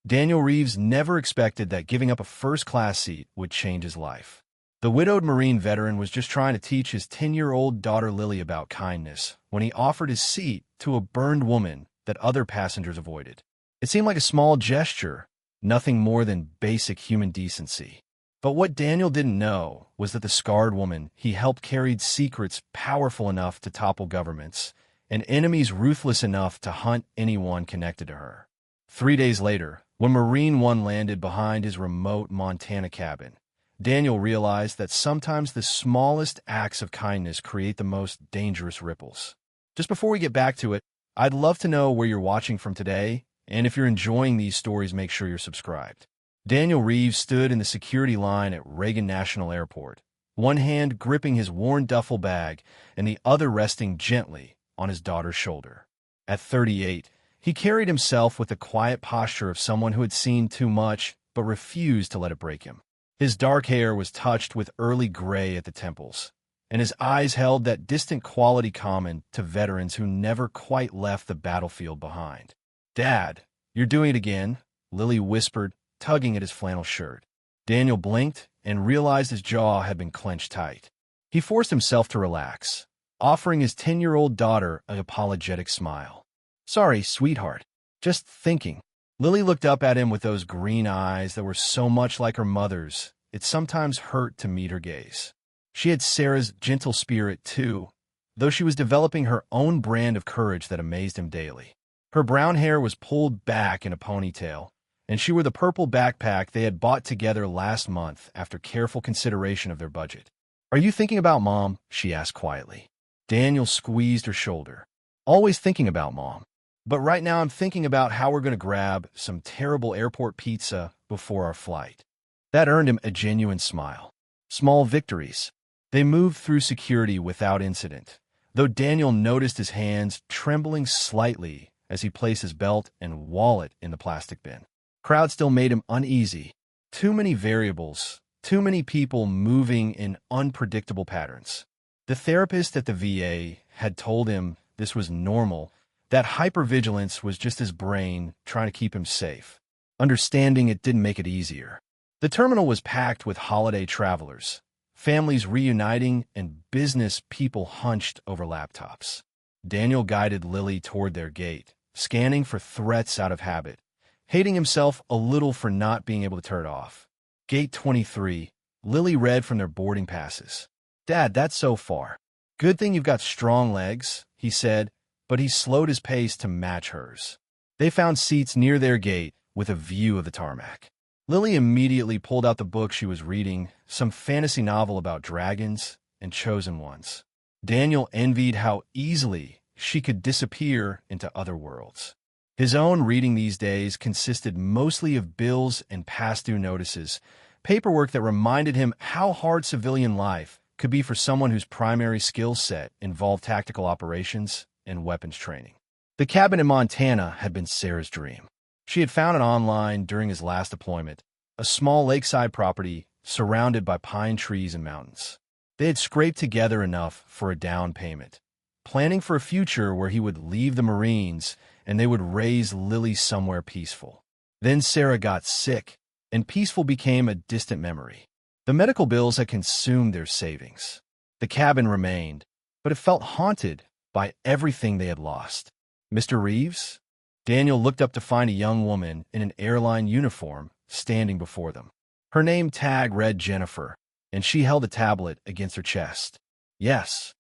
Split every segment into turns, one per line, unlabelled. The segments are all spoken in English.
Daniel Reeves never expected that giving up a first-class seat would change his life. The widowed Marine veteran was just trying to teach his 10-year-old daughter Lily about kindness when he offered his seat to a burned woman that other passengers avoided. It seemed like a small gesture, nothing more than basic human decency. But what Daniel didn't know was that the scarred woman he helped carried secrets powerful enough to topple governments and enemies ruthless enough to hunt anyone connected to her. 3 days later, when Marine One landed behind his remote Montana cabin, Daniel realized that sometimes the smallest acts of kindness create the most dangerous ripples. Just before we get back to it, I'd love to know where you're watching from today, and if you're enjoying these stories, make sure you're subscribed. Daniel Reeves stood in the security line at Reagan National Airport, one hand gripping his worn duffel bag and the other resting gently on his daughter's shoulder. At 38, he carried himself with the quiet posture of someone who had seen too much but refused to let it break him. His dark hair was touched with early gray at the temples, and his eyes held that distant quality common to veterans who never quite left the battlefield behind. "Dad, you're doing it again," Lily whispered, tugging at his flannel shirt. Daniel blinked and realized his jaw had been clenched tight. He forced himself to relax, offering his 10-year-old daughter an apologetic smile. "Sorry, sweetheart. Just thinking." Lily looked up at him with those green eyes that were so much like her mother's, it sometimes hurt to meet her gaze. She had Sarah's gentle spirit, too, though she was developing her own brand of courage that amazed him daily. Her brown hair was pulled back in a ponytail, and she wore the purple backpack they had bought together last month after careful consideration of their budget. "Are you thinking about Mom?" she asked quietly. Daniel squeezed her shoulder. "Always thinking about Mom. But right now I'm thinking about how we're going to grab some terrible airport pizza before our flight." That earned him a genuine smile. Small victories. They moved through security without incident, though Daniel noticed his hands trembling slightly as he placed his belt and wallet in the plastic bin. Crowd still made him uneasy. Too many variables, too many people moving in unpredictable patterns. The therapist at the VA had told him this was normal, that hypervigilance was just his brain trying to keep him safe. Understanding it didn't make it easier. The terminal was packed with holiday travelers, families reuniting, and business people hunched over laptops. Daniel guided Lily toward their gate, scanning for threats out of habit, hating himself a little for not being able to turn it off. Gate 23, Lily read from their boarding passes. "Dad, that's so far." "Good thing you've got strong legs," he said, but he slowed his pace to match hers. They found seats near their gate with a view of the tarmac. Lily immediately pulled out the book she was reading, some fantasy novel about dragons and chosen ones. Daniel envied how easily she could disappear into other worlds. His own reading these days consisted mostly of bills and past due notices, paperwork that reminded him how hard civilian life could be for someone whose primary skill set involved tactical operations and weapons training. The cabin in Montana had been Sarah's dream. She had found it online during his last deployment, a small lakeside property surrounded by pine trees and mountains. They had scraped together enough for a down payment, planning for a future where he would leave the Marines and they would raise Lily somewhere peaceful. Then Sarah got sick, and peaceful became a distant memory. The medical bills had consumed their savings. The cabin remained, but it felt haunted by everything they had lost. "Mr. Reeves?" Daniel looked up to find a young woman in an airline uniform standing before them. Her name tag read Jennifer, and she held a tablet against her chest. "Yes.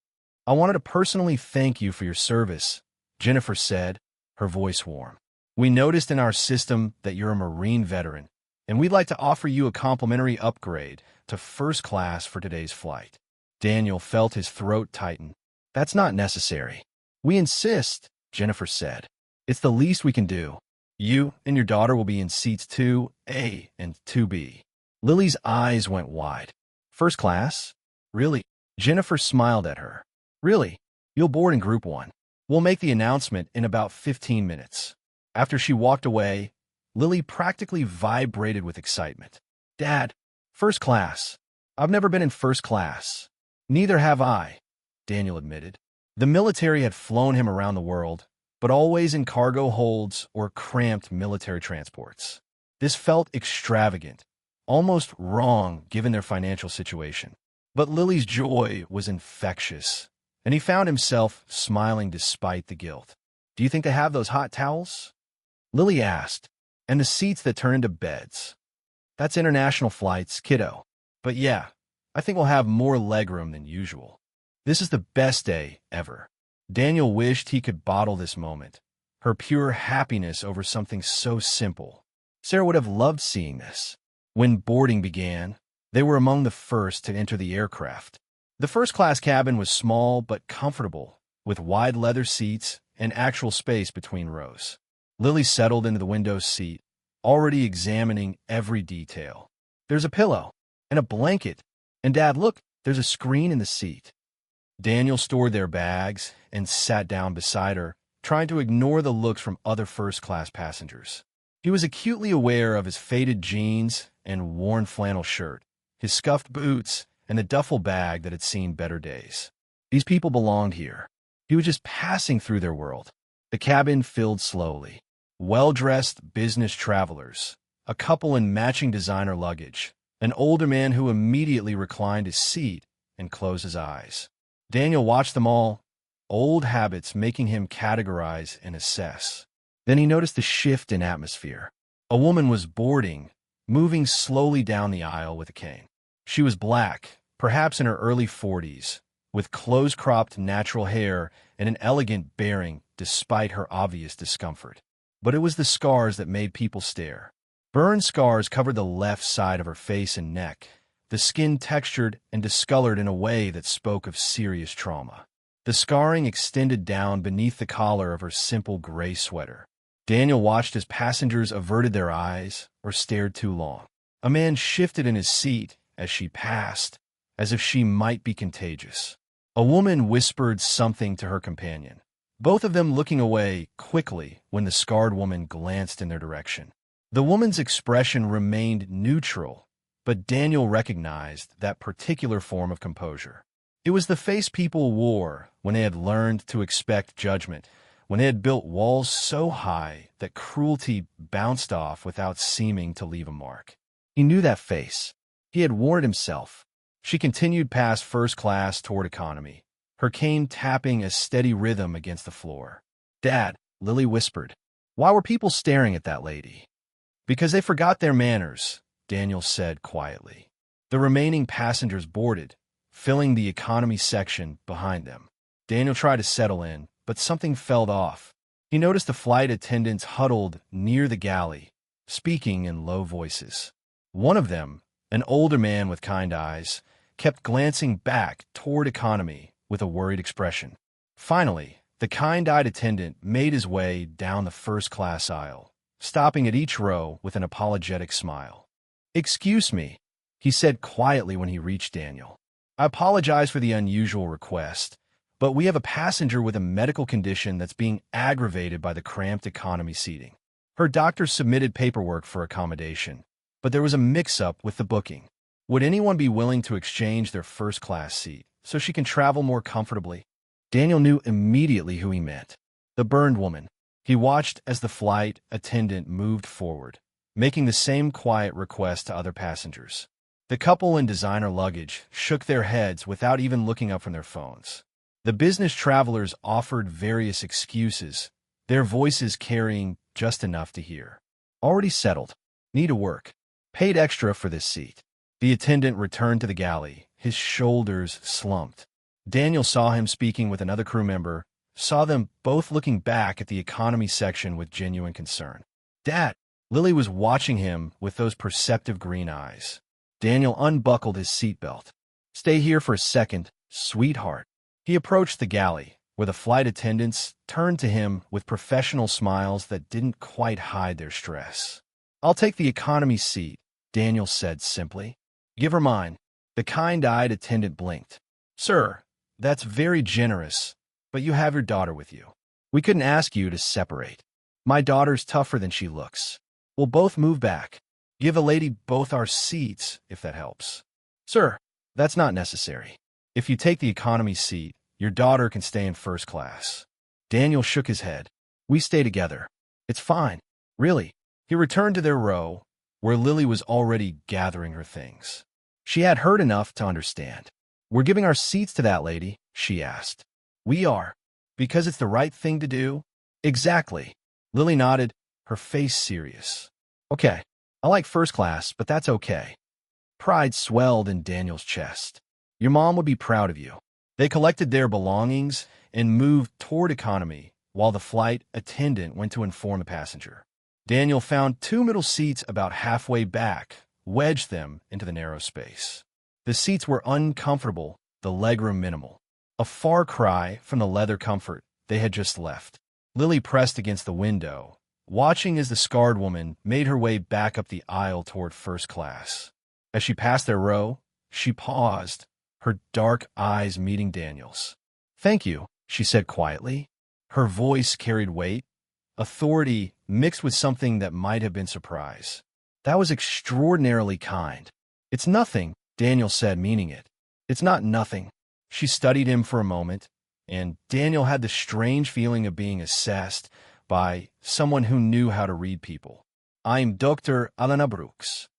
I wanted to personally thank you for your service," Jennifer said, her voice warm. "We noticed in our system that you're a Marine veteran, and we'd like to offer you a complimentary upgrade to first class for today's flight." Daniel felt his throat tighten. "That's not necessary." "We insist," Jennifer said. "It's the least we can do. You and your daughter will be in seats 2A and 2B. Lily's eyes went wide. "First class? Really?" Jennifer smiled at her. "Really? You'll board in Group 1. We'll make the announcement in about 15 minutes. After she walked away, Lily practically vibrated with excitement. "Dad, first class. I've never been in first class." "Neither have I," Daniel admitted. The military had flown him around the world, but always in cargo holds or cramped military transports. This felt extravagant, almost wrong given their financial situation. But Lily's joy was infectious, and he found himself smiling despite the guilt. "Do you think they have those hot towels?" Lily asked. "And the seats that turn into beds." "That's international flights, kiddo. But yeah, I think we'll have more legroom than usual." This is the best day ever. Daniel wished he could bottle this moment, her pure happiness over something so simple. Sarah would have loved seeing this. When boarding began, they were among the first to enter the aircraft. The first-class cabin was small but comfortable, with wide leather seats and actual space between rows. Lily settled into the window seat, already examining every detail. "There's a pillow and a blanket. And Dad, look, there's a screen in the seat." Daniel stored their bags and sat down beside her, trying to ignore the looks from other first-class passengers. He was acutely aware of his faded jeans and worn flannel shirt, his scuffed boots, and the duffel bag that had seen better days. These people belonged here. He was just passing through their world. The cabin filled slowly. Well-dressed business travelers, a couple in matching designer luggage, an older man who immediately reclined his seat and closed his eyes. Daniel watched them all, old habits making him categorize and assess. Then he noticed the shift in atmosphere. A woman was boarding, moving slowly down the aisle with a cane. She was black, perhaps in her early 40s, with close-cropped natural hair and an elegant bearing despite her obvious discomfort. But it was the scars that made people stare. Burn scars covered the left side of her face and neck, the skin textured and discolored in a way that spoke of serious trauma. The scarring extended down beneath the collar of her simple gray sweater. Daniel watched as passengers averted their eyes or stared too long. A man shifted in his seat as she passed, as if she might be contagious. A woman whispered something to her companion, both of them looking away quickly when the scarred woman glanced in their direction. The woman's expression remained neutral, but Daniel recognized that particular form of composure. It was the face people wore when they had learned to expect judgment, when they had built walls so high that cruelty bounced off without seeming to leave a mark. He knew that face. He had worn it himself. She continued past first class toward economy, her cane tapping a steady rhythm against the floor. "Dad," Lily whispered. "Why were people staring at that lady?" "Because they forgot their manners," Daniel said quietly. The remaining passengers boarded, filling the economy section behind them. Daniel tried to settle in, but something felt off. He noticed the flight attendants huddled near the galley, speaking in low voices. One of them, an older man with kind eyes, kept glancing back toward economy with a worried expression. Finally, the kind-eyed attendant made his way down the first-class aisle, stopping at each row with an apologetic smile. "Excuse me," he said quietly when he reached Daniel. "I apologize for the unusual request, but we have a passenger with a medical condition that's being aggravated by the cramped economy seating. Her doctor submitted paperwork for accommodation, but there was a mix-up with the booking. Would anyone be willing to exchange their first-class seat so she can travel more comfortably?" Daniel knew immediately who he meant. The burned woman. He watched as the flight attendant moved forward, making the same quiet request to other passengers. The couple in designer luggage shook their heads without even looking up from their phones. The business travelers offered various excuses, their voices carrying just enough to hear. "Already settled. Need to work. Paid extra for this seat." The attendant returned to the galley, his shoulders slumped. Daniel saw him speaking with another crew member, saw them both looking back at the economy section with genuine concern. "Dad," Lily was watching him with those perceptive green eyes. Daniel unbuckled his seatbelt. "Stay here for a second, sweetheart." He approached the galley, where the flight attendants turned to him with professional smiles that didn't quite hide their stress. "I'll take the economy seat," Daniel said simply. "Give her mine." The kind-eyed attendant blinked. "Sir, that's very generous, but you have your daughter with you. We couldn't ask you to separate. My daughter's tougher than she looks. We'll both move back. Give a lady both our seats, if that helps." "Sir, that's not necessary. If you take the economy seat, your daughter can stay in first class." Daniel shook his head. "We stay together. It's fine. Really." He returned to their row, where Lily was already gathering her things. She had heard enough to understand. "We're giving our seats to that lady?" she asked. "We are. Because it's the right thing to do?" "Exactly." Lily nodded, her face serious. "Okay, I like first class, but that's okay." Pride swelled in Daniel's chest. "Your mom would be proud of you." They collected their belongings and moved toward economy, while the flight attendant went to inform the passenger. Daniel found two middle seats about halfway back, wedged them into the narrow space. The seats were uncomfortable, the legroom minimal. A far cry from the leather comfort they had just left. Lily pressed against the window, watching as the scarred woman made her way back up the aisle toward first class. As she passed their row, she paused, her dark eyes meeting Daniel's. "Thank you," she said quietly. Her voice carried weight, authority mixed with something that might have been surprise. "That was extraordinarily kind." "It's nothing," Daniel said, meaning it. "It's not nothing." She studied him for a moment, and Daniel had the strange feeling of being assessed by someone who knew how to read people. "I'm Dr. Alana Brooks."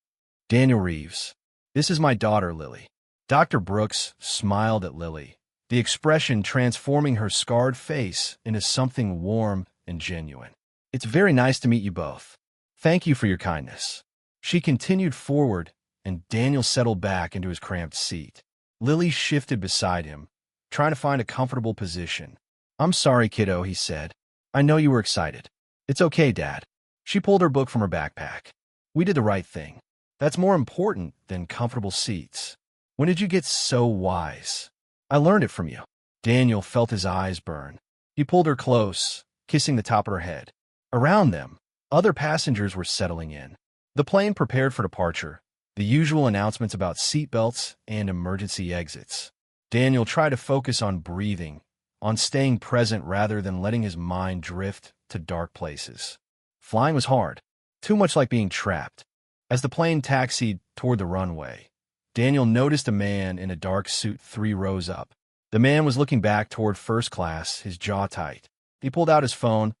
"Daniel Reeves. This is my daughter, Lily." Dr. Brooks smiled at Lily, the expression transforming her scarred face into something warm and genuine. "It's very nice to meet you both. Thank you for your kindness." She continued forward, and Daniel settled back into his cramped seat. Lily shifted beside him, trying to find a comfortable position. "I'm sorry, kiddo," he said. "I know you were excited." "It's okay, Dad." She pulled her book from her backpack. "We did the right thing. That's more important than comfortable seats." "When did you get so wise?" "I learned it from you." Daniel felt his eyes burn. He pulled her close, kissing the top of her head. Around them, other passengers were settling in. The plane prepared for departure, the usual announcements about seatbelts and emergency exits. Daniel tried to focus on breathing, on staying present rather than letting his mind drift to dark places. Flying was hard, too much like being trapped. As the plane taxied toward the runway, Daniel noticed a man in a dark suit 3 rows up. The man was looking back toward first class, his jaw tight. He pulled out his phone,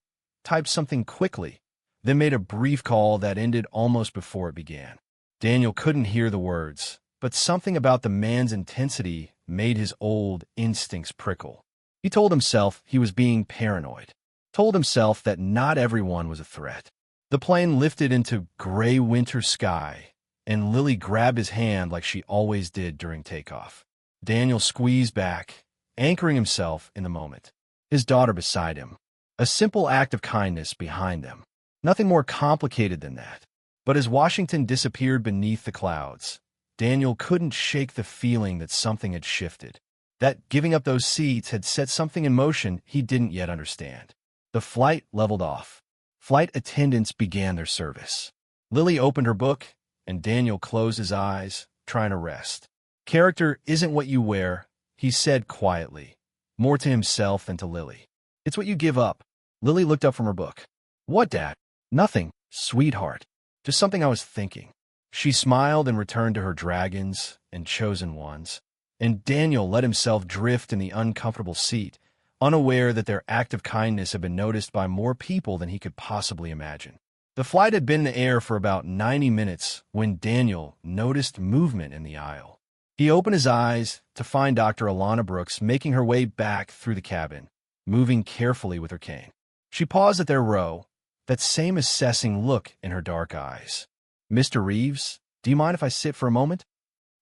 typed something quickly, then made a brief call that ended almost before it began. Daniel couldn't hear the words, but something about the man's intensity made his old instincts prickle. He told himself he was being paranoid, told himself that not everyone was a threat. The plane lifted into gray winter sky, and Lily grabbed his hand like she always did during takeoff. Daniel squeezed back, anchoring himself in the moment. His daughter beside him. A simple act of kindness behind them. Nothing more complicated than that. But as Washington disappeared beneath the clouds, Daniel couldn't shake the feeling that something had shifted. That giving up those seats had set something in motion he didn't yet understand. The flight leveled off. Flight attendants began their service. Lily opened her book, and Daniel closed his eyes, trying to rest. "Character isn't what you wear," he said quietly, more to himself than to Lily. "It's what you give up." Lily looked up from her book. "What, Dad?" "Nothing, sweetheart. Just something I was thinking." She smiled and returned to her dragons and chosen ones, and Daniel let himself drift in the uncomfortable seat, unaware that their act of kindness had been noticed by more people than he could possibly imagine. The flight had been in the air for about 90 minutes when Daniel noticed movement in the aisle. He opened his eyes to find Dr. Alana Brooks making her way back through the cabin, moving carefully with her cane. She paused at their row, that same assessing look in her dark eyes. "Mr. Reeves, do you mind if I sit for a moment?"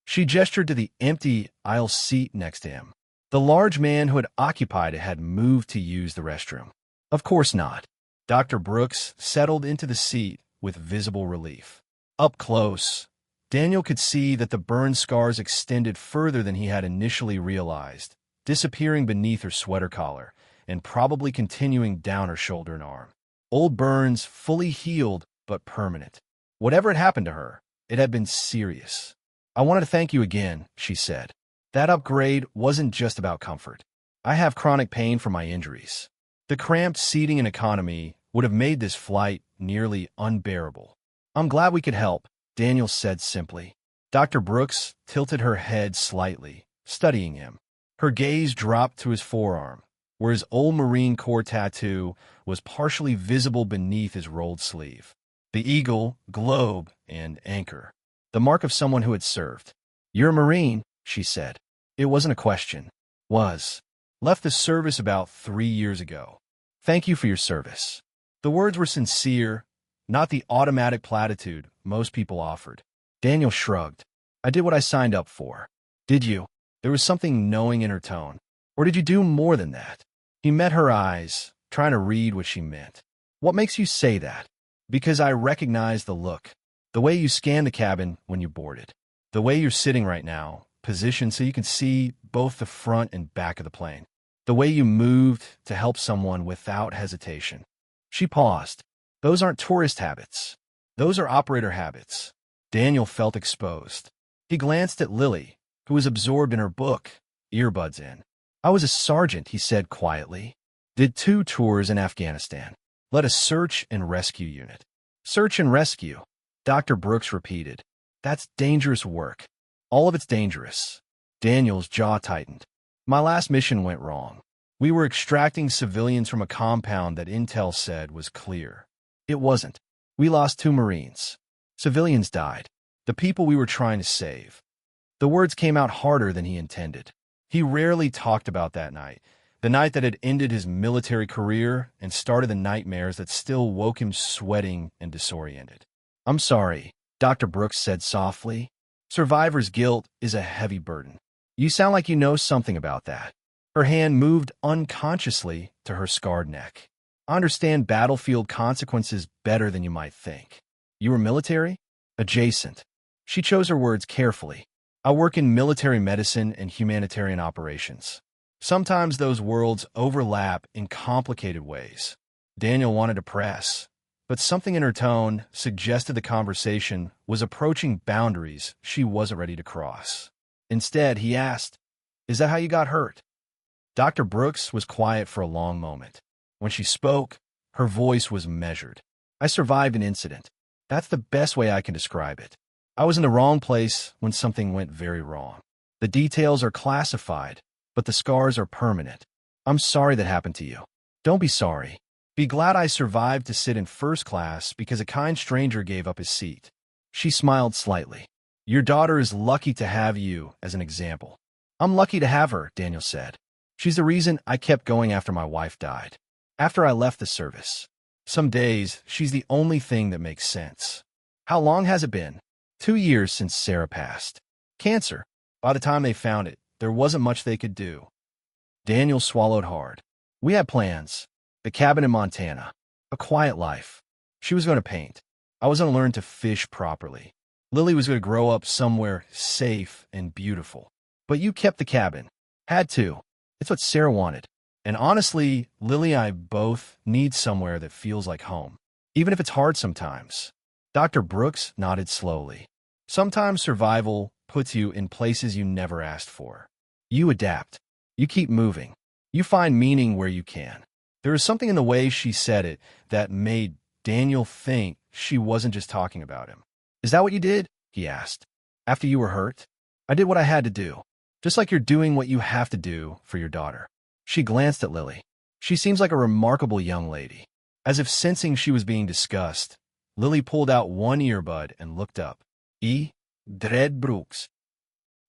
She gestured to the empty aisle seat next to him. The large man who had occupied it had moved to use the restroom. "Of course not." Dr. Brooks settled into the seat with visible relief. Up close, Daniel could see that the burn scars extended further than he had initially realized, disappearing beneath her sweater collar and probably continuing down her shoulder and arm. Old burns fully healed but permanent. Whatever had happened to her, it had been serious. "I wanted to thank you again," she said. "That upgrade wasn't just about comfort. I have chronic pain from my injuries." The cramped seating and economy would have made this flight nearly unbearable. "I'm glad we could help," Daniel said simply. Dr. Brooks tilted her head slightly, studying him. Her gaze dropped to his forearm, where his old Marine Corps tattoo was partially visible beneath his rolled sleeve. The eagle, globe, and anchor. The mark of someone who had served. "You're a Marine," she said. It wasn't a question. Was. "Left the service about 3 years ago. Thank you for your service." The words were sincere, not the automatic platitude most people offered. Daniel shrugged. "I did what I signed up for." "Did you?" There was something knowing in her tone. "Or did you do more than that?" He met her eyes, trying to read what she meant. "What makes you say that?" "Because I recognize the look. The way you scanned the cabin when you boarded. The way you're sitting right now, positioned so you can see both the front and back of the plane. The way you moved to help someone without hesitation." She paused. "Those aren't tourist habits. Those are operator habits." Daniel felt exposed. He glanced at Lily, who was absorbed in her book, earbuds in. "I was a sergeant," he said quietly. "Did 2 tours in Afghanistan. Led a search and rescue unit." "Search and rescue," Dr. Brooks repeated. "That's dangerous work." "All of it's dangerous." Daniel's jaw tightened. "My last mission went wrong. We were extracting civilians from a compound that intel said was clear. It wasn't. We lost 2 Marines. Civilians died. The people we were trying to save." The words came out harder than he intended. He rarely talked about that night, the night that had ended his military career and started the nightmares that still woke him sweating and disoriented. "I'm sorry," Dr. Brooks said softly. "Survivor's guilt is a heavy burden. You sound like you know something about that." Her hand moved unconsciously to her scarred neck. "I understand battlefield consequences better than you might think." "You were military?" "Adjacent." She chose her words carefully. "I work in military medicine and humanitarian operations. Sometimes those worlds overlap in complicated ways." Daniel wanted to press, but something in her tone suggested the conversation was approaching boundaries she wasn't ready to cross. Instead, he asked, "Is that how you got hurt?" Dr. Brooks was quiet for a long moment. When she spoke, her voice was measured. "I survived an incident. That's the best way I can describe it. I was in the wrong place when something went very wrong. The details are classified, but the scars are permanent. I'm sorry that happened to you." "Don't be sorry. Be glad I survived to sit in first class because a kind stranger gave up his seat." She smiled slightly. "Your daughter is lucky to have you as an example." "I'm lucky to have her," Daniel said. "She's the reason I kept going after my wife died. After I left the service. Some days, she's the only thing that makes sense." "How long has it been?" 2 years since Sarah passed. "Cancer. By the time they found it, there wasn't much they could do." Daniel swallowed hard. "We had plans. The cabin in Montana. A quiet life. She was going to paint. I was going to learn to fish properly. Lily was going to grow up somewhere safe and beautiful. But you kept the cabin. Had to. It's what Sarah wanted. And honestly, Lily and I both need somewhere that feels like home, even if it's hard sometimes." Dr. Brooks nodded slowly. "Sometimes survival puts you in places you never asked for. You adapt. You keep moving. You find meaning where you can." There was something in the way she said it that made Daniel think she wasn't just talking about him. "Is that what you did?" he asked. "After you were hurt?" "I did what I had to do. Just like you're doing what you have to do for your daughter." She glanced at Lily. "She seems like a remarkable young lady." As if sensing she was being discussed, Lily pulled out one earbud and looked up. Dred Brooks."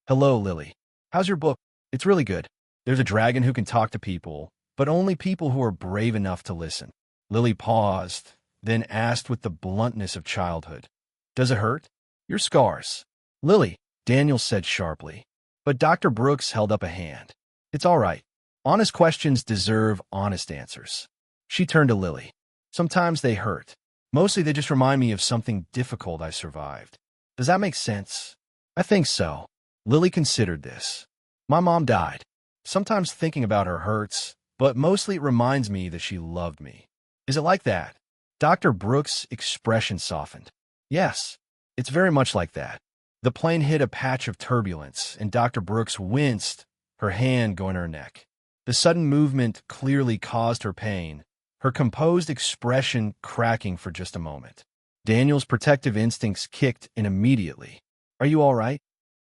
"Hello, Lily. How's your book?" "It's really good. There's a dragon who can talk to people, but only people who are brave enough to listen." Lily paused, then asked with the bluntness of childhood, "Does it hurt?" "Your scars." "Lily," Daniel said sharply. But Dr. Brooks held up a hand. "It's all right. Honest questions deserve honest answers." She turned to Lily. "Sometimes they hurt. Mostly they just remind me of something difficult I survived. Does that make sense?" "I think so." Lily considered this. "My mom died. Sometimes thinking about her hurts, but mostly it reminds me that she loved me." "Is it like that?" Dr. Brooks' expression softened. "Yes, it's very much like that." The plane hit a patch of turbulence, and Dr. Brooks winced, her hand going to her neck. The sudden movement clearly caused her pain, her composed expression cracking for just a moment. Daniel's protective instincts kicked in immediately. "Are you all right?"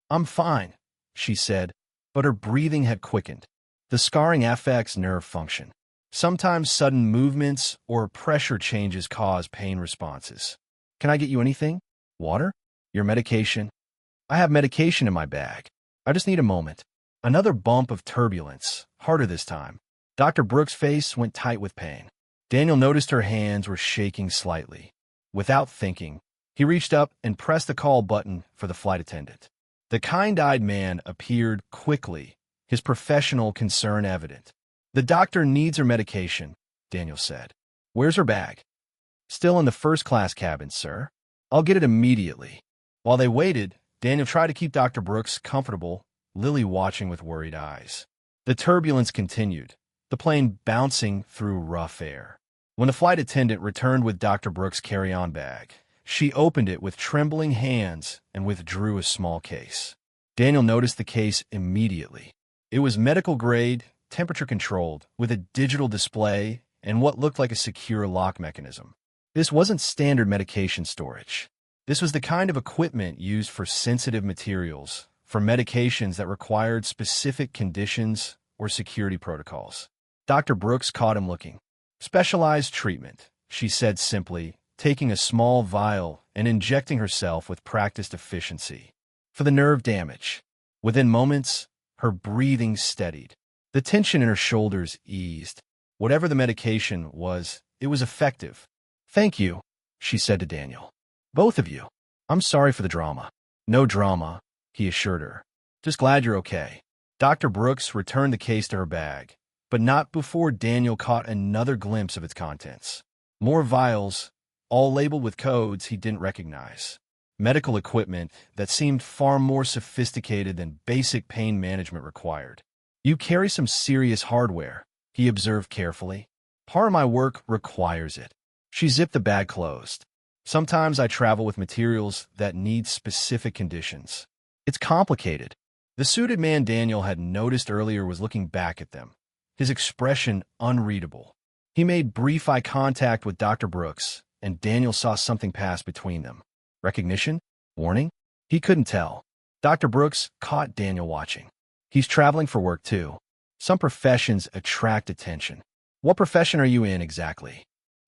"I'm fine," she said, but her breathing had quickened. The scarring affects nerve function. Sometimes sudden movements or pressure changes cause pain responses. Can I get you anything? Water? Your medication? I have medication in my bag. I just need a moment. Another bump of turbulence, harder this time. Dr. Brooks' face went tight with pain. Daniel noticed her hands were shaking slightly. Without thinking, he reached up and pressed the call button for the flight attendant. The kind-eyed man appeared quickly, his professional concern evident. The doctor needs her medication, Daniel said. Where's her bag? Still in the first-class cabin, sir. I'll get it immediately. While they waited, Daniel tried to keep Dr. Brooks comfortable, Lily watching with worried eyes. The turbulence continued, the plane bouncing through rough air. When the flight attendant returned with Dr. Brooks' carry-on bag, she opened it with trembling hands and withdrew a small case. Daniel noticed the case immediately. It was medical-grade, temperature-controlled, with a digital display and what looked like a secure lock mechanism. This wasn't standard medication storage. This was the kind of equipment used for sensitive materials, for medications that required specific conditions or security protocols. Dr. Brooks caught him looking. Specialized treatment, she said simply, taking a small vial and injecting herself with practiced efficiency. For the nerve damage. Within moments, her breathing steadied. The tension in her shoulders eased. Whatever the medication was, it was effective. Thank you, she said to Daniel. Both of you. I'm sorry for the drama. No drama, he assured her. Just glad you're okay. Dr. Brooks returned the case to her bag, but not before Daniel caught another glimpse of its contents. More vials, all labeled with codes he didn't recognize. Medical equipment that seemed far more sophisticated than basic pain management required. You carry some serious hardware, he observed carefully. Part of my work requires it. She zipped the bag closed. Sometimes I travel with materials that need specific conditions. It's complicated. The suited man Daniel had noticed earlier was looking back at them, his expression unreadable. He made brief eye contact with Dr. Brooks, and Daniel saw something pass between them. Recognition? Warning? He couldn't tell. Dr. Brooks caught Daniel watching. He's traveling for work, too. Some professions attract attention. What profession are you in exactly?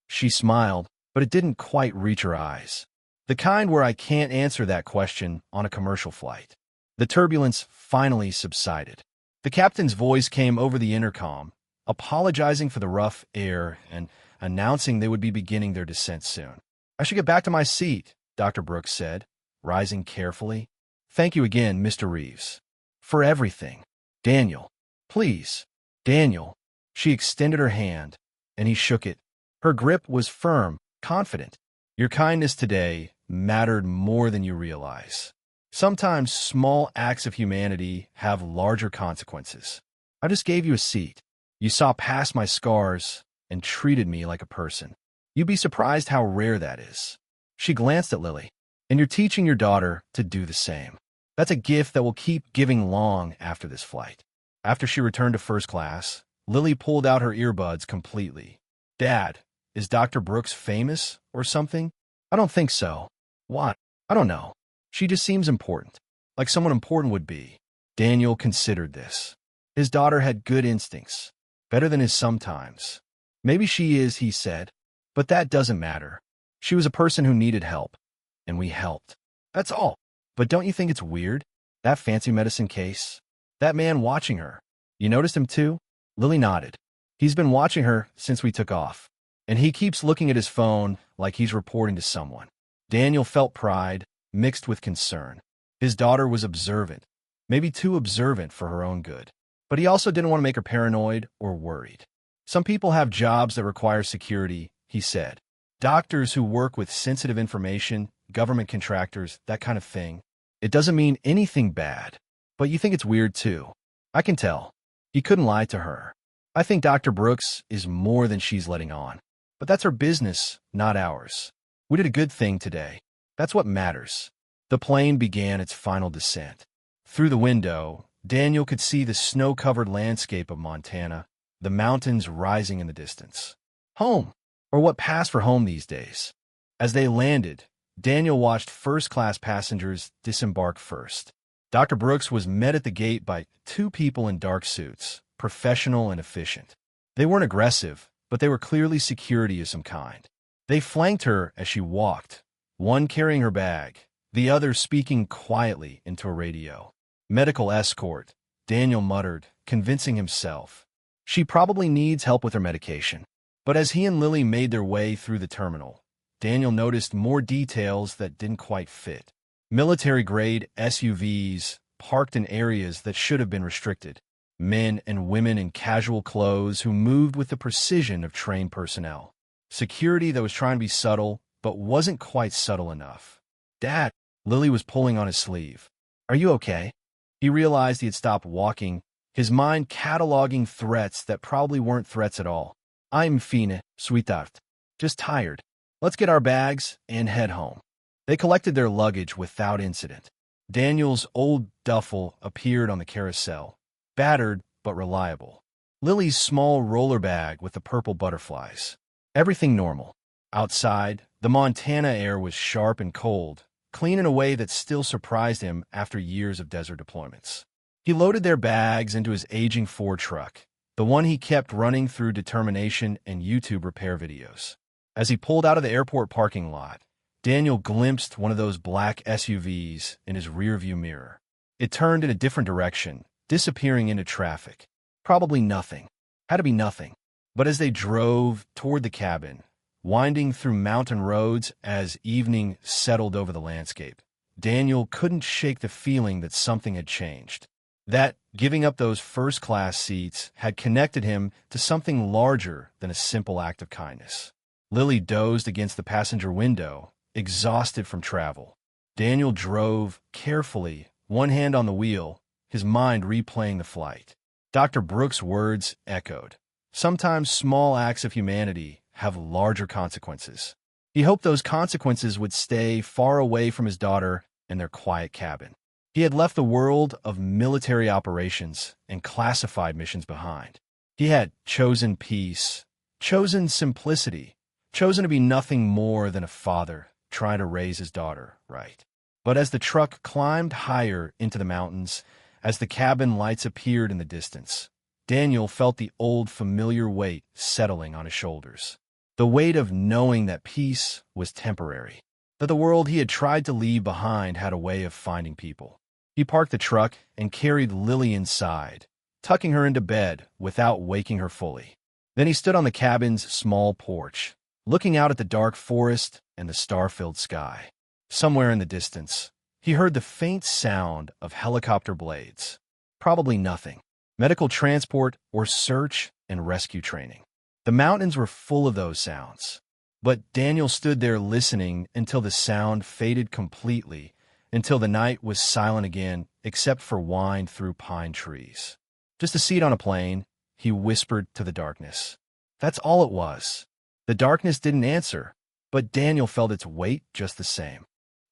She smiled, but it didn't quite reach her eyes. The kind where I can't answer that question on a commercial flight. The turbulence finally subsided. The captain's voice came over the intercom, apologizing for the rough air and announcing they would be beginning their descent soon. I should get back to my seat, Dr. Brooks said, rising carefully. Thank you again, Mr. Reeves. For everything. Daniel. Please. Daniel. She extended her hand, and he shook it. Her grip was firm, confident. Your kindness today mattered more than you realize. Sometimes small acts of humanity have larger consequences. I just gave you a seat. You saw past my scars and treated me like a person. You'd be surprised how rare that is. She glanced at Lily. And you're teaching your daughter to do the same. That's a gift that will keep giving long after this flight. After she returned to first class, Lily pulled out her earbuds completely. Dad, is Dr. Brooks famous or something? I don't think so. Why? I don't know. She just seems important, like someone important would be. Daniel considered this. His daughter had good instincts, better than his sometimes. Maybe she is, he said, but that doesn't matter. She was a person who needed help, and we helped. That's all. But don't you think it's weird? That fancy medicine case? That man watching her. You noticed him too? Lily nodded. He's been watching her since we took off, and he keeps looking at his phone like he's reporting to someone. Daniel felt pride, mixed with concern. His daughter was observant, maybe too observant for her own good. But he also didn't want to make her paranoid or worried. Some people have jobs that require security, he said. Doctors who work with sensitive information, government contractors, that kind of thing. It doesn't mean anything bad. But you think it's weird too. I can tell. He couldn't lie to her. I think Dr. Brooks is more than she's letting on. But that's her business, not ours. We did a good thing today. That's what matters. The plane began its final descent. Through the window, Daniel could see the snow-covered landscape of Montana, the mountains rising in the distance. Home, or what passed for home these days. As they landed, Daniel watched first-class passengers disembark first. Dr. Brooks was met at the gate by two people in dark suits, professional and efficient. They weren't aggressive, but they were clearly security of some kind. They flanked her as she walked, one carrying her bag, the other speaking quietly into a radio. Medical escort, Daniel muttered, convincing himself. She probably needs help with her medication. But as he and Lily made their way through the terminal, Daniel noticed more details that didn't quite fit. Military-grade SUVs parked in areas that should have been restricted. Men and women in casual clothes who moved with the precision of trained personnel. Security that was trying to be subtle, but wasn't quite subtle enough. "Dad," Lily was pulling on his sleeve. "Are you okay?" He realized he had stopped walking, his mind cataloging threats that probably weren't threats at all. "I'm fine, sweetheart. Just tired. Let's get our bags and head home." They collected their luggage without incident. Daniel's old duffel appeared on the carousel, battered but reliable. Lily's small roller bag with the purple butterflies. Everything normal. Outside, the Montana air was sharp and cold, clean in a way that still surprised him after years of desert deployments. He loaded their bags into his aging Ford truck, the one he kept running through determination and YouTube repair videos. As he pulled out of the airport parking lot, Daniel glimpsed one of those black SUVs in his rearview mirror. It turned in a different direction, disappearing into traffic. Probably nothing. Had to be nothing. But as they drove toward the cabin, winding through mountain roads as evening settled over the landscape, Daniel couldn't shake the feeling that something had changed. That giving up those first-class seats had connected him to something larger than a simple act of kindness. Lily dozed against the passenger window, exhausted from travel. Daniel drove carefully, one hand on the wheel, his mind replaying the flight. Dr. Brooks' words echoed. Sometimes small acts of humanity have larger consequences. He hoped those consequences would stay far away from his daughter and their quiet cabin. He had left the world of military operations and classified missions behind. He had chosen peace, chosen simplicity, chosen to be nothing more than a father trying to raise his daughter right. But as the truck climbed higher into the mountains, as the cabin lights appeared in the distance, Daniel felt the old familiar weight settling on his shoulders. The weight of knowing that peace was temporary, that the world he had tried to leave behind had a way of finding people. He parked the truck and carried Lily inside, tucking her into bed without waking her fully. Then he stood on the cabin's small porch, looking out at the dark forest and the star-filled sky. Somewhere in the distance, he heard the faint sound of helicopter blades. Probably nothing. Medical transport or search and rescue training. The mountains were full of those sounds. But Daniel stood there listening until the sound faded completely, until the night was silent again except for wind through pine trees. Just a seat on a plane, he whispered to the darkness. That's all it was. The darkness didn't answer, but Daniel felt its weight just the same.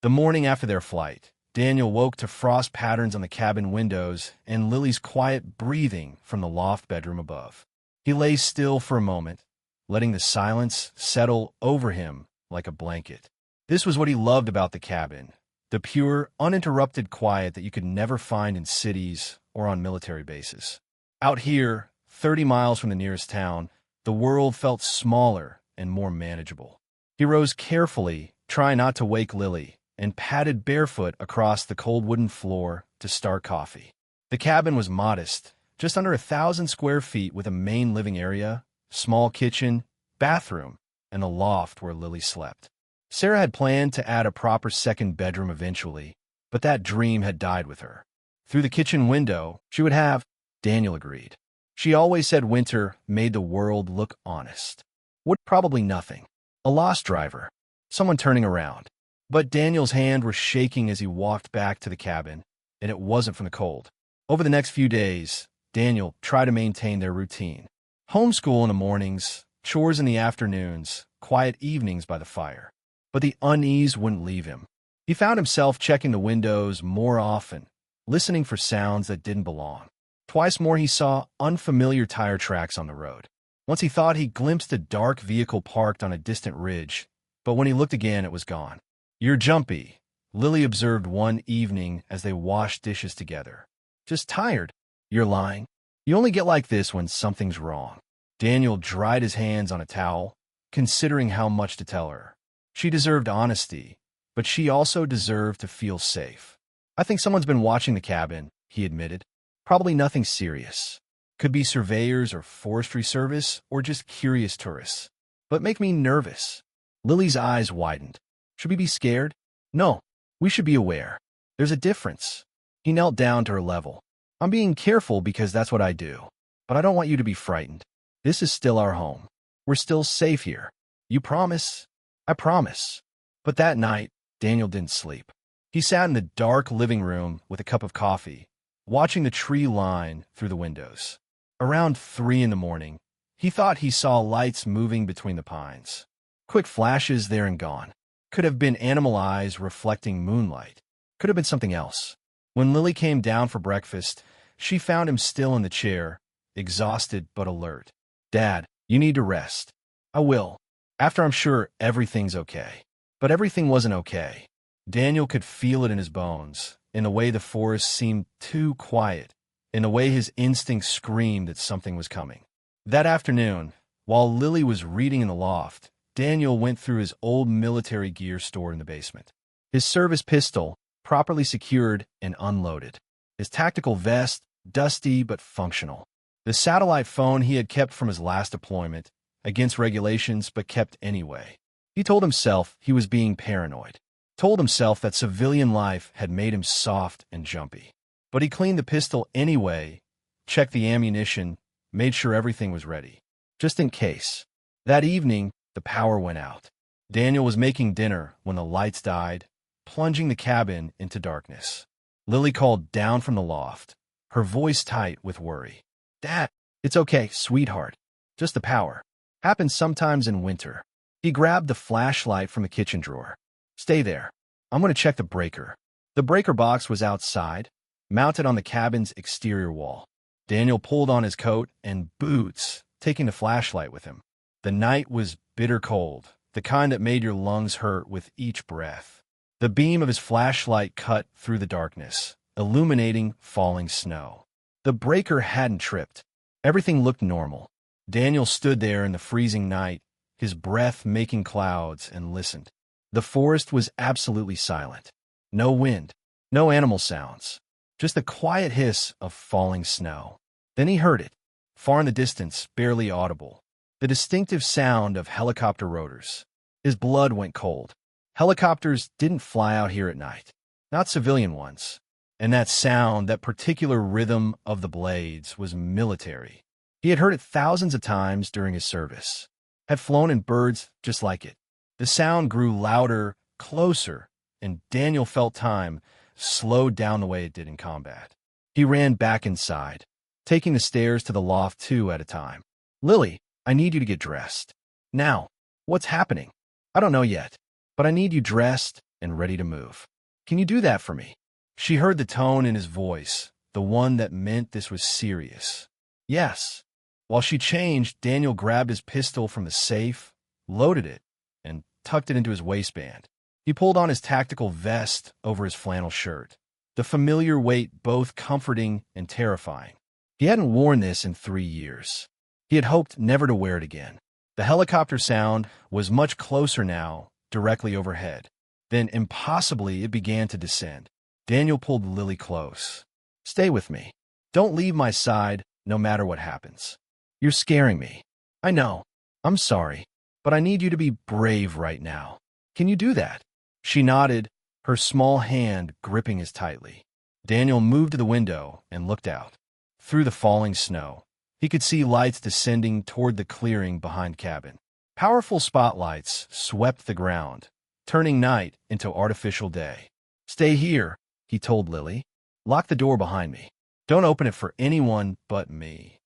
The morning after their flight, Daniel woke to frost patterns on the cabin windows and Lily's quiet breathing from the loft bedroom above. He lay still for a moment, letting the silence settle over him like a blanket. This was what he loved about the cabin, the pure, uninterrupted quiet that you could never find in cities or on military bases. Out here, 30 miles from the nearest town, the world felt smaller and more manageable. He rose carefully, trying not to wake Lily, and padded barefoot across the cold wooden floor to start coffee. The cabin was modest, just under 1,000 square feet with a main living area, small kitchen, bathroom, and a loft where Lily slept. Sarah had planned to add a proper second bedroom eventually, but that dream had died with her. Through the kitchen window, she would have, Daniel agreed. She always said winter made the world look honest. Would probably nothing. A lost driver. Someone turning around. But Daniel's hand was shaking as he walked back to the cabin, and it wasn't from the cold. Over the next few days, Daniel tried to maintain their routine. Homeschool in the mornings, chores in the afternoons, quiet evenings by the fire. But the unease wouldn't leave him. He found himself checking the windows more often, listening for sounds that didn't belong. Twice more he saw unfamiliar tire tracks on the road. Once he thought he glimpsed a dark vehicle parked on a distant ridge, but when he looked again, it was gone. "You're jumpy," Lily observed one evening as they washed dishes together. "Just tired." "You're lying. You only get like this when something's wrong." Daniel dried his hands on a towel, considering how much to tell her. She deserved honesty, but she also deserved to feel safe. "I think someone's been watching the cabin," he admitted. "Probably nothing serious. Could be surveyors or forestry service or just curious tourists. But make me nervous." Lily's eyes widened. "Should we be scared?" "No, we should be aware. There's a difference." He knelt down to her level. "I'm being careful because that's what I do. But I don't want you to be frightened. This is still our home. We're still safe here. You promise?" "I promise." But that night, Daniel didn't sleep. He sat in the dark living room with a cup of coffee, watching the tree line through the windows. Around 3 in the morning, he thought he saw lights moving between the pines. Quick flashes there and gone. Could have been animal eyes reflecting moonlight. Could have been something else. When Lily came down for breakfast, she found him still in the chair, exhausted but alert. "Dad, you need to rest." "I will, after I'm sure everything's okay." But everything wasn't okay. Daniel could feel it in his bones, in the way the forest seemed too quiet, in the way his instincts screamed that something was coming. That afternoon, while Lily was reading in the loft, Daniel went through his old military gear stored in the basement. His service pistol, properly secured and unloaded. His tactical vest, dusty but functional. The satellite phone he had kept from his last deployment, against regulations but kept anyway. He told himself he was being paranoid. Told himself that civilian life had made him soft and jumpy. But he cleaned the pistol anyway, checked the ammunition, made sure everything was ready. Just in case. That evening, the power went out. Daniel was making dinner when the lights died, plunging the cabin into darkness. Lily called down from the loft, her voice tight with worry. "Dad, it's okay, sweetheart. Just the power. Happens sometimes in winter." He grabbed the flashlight from the kitchen drawer. "Stay there. I'm going to check the breaker." The breaker box was outside, mounted on the cabin's exterior wall. Daniel pulled on his coat and boots, taking the flashlight with him. The night was bitter cold, the kind that made your lungs hurt with each breath. The beam of his flashlight cut through the darkness, illuminating falling snow. The breaker hadn't tripped. Everything looked normal. Daniel stood there in the freezing night, his breath making clouds, and listened. The forest was absolutely silent. No wind, no animal sounds, just the quiet hiss of falling snow. Then he heard it, far in the distance, barely audible. The distinctive sound of helicopter rotors. His blood went cold. Helicopters didn't fly out here at night. Not civilian ones. And that sound, that particular rhythm of the blades, was military. He had heard it thousands of times during his service. Had flown in birds just like it. The sound grew louder, closer, and Daniel felt time slowed down the way it did in combat. He ran back inside, taking the stairs to the loft 2 at a time. "Lily, I need you to get dressed. Now. What's happening?" "I don't know yet, but I need you dressed and ready to move. Can you do that for me?" She heard the tone in his voice, the one that meant this was serious. "Yes." While she changed, Daniel grabbed his pistol from the safe, loaded it, and tucked it into his waistband. He pulled on his tactical vest over his flannel shirt, the familiar weight both comforting and terrifying. He hadn't worn this in 3 years. He had hoped never to wear it again. The helicopter sound was much closer now, directly overhead. Then, impossibly, it began to descend. Daniel pulled Lily close. "Stay with me. Don't leave my side, no matter what happens. You're scaring me. I know. I'm sorry. But I need you to be brave right now. Can you do that?" She nodded, her small hand gripping his tightly. Daniel moved to the window and looked out. Through the falling snow, he could see lights descending toward the clearing behind cabin. Powerful spotlights swept the ground, turning night into artificial day. "Stay here," he told Lily. "Lock the door behind me. Don't open it for anyone but me."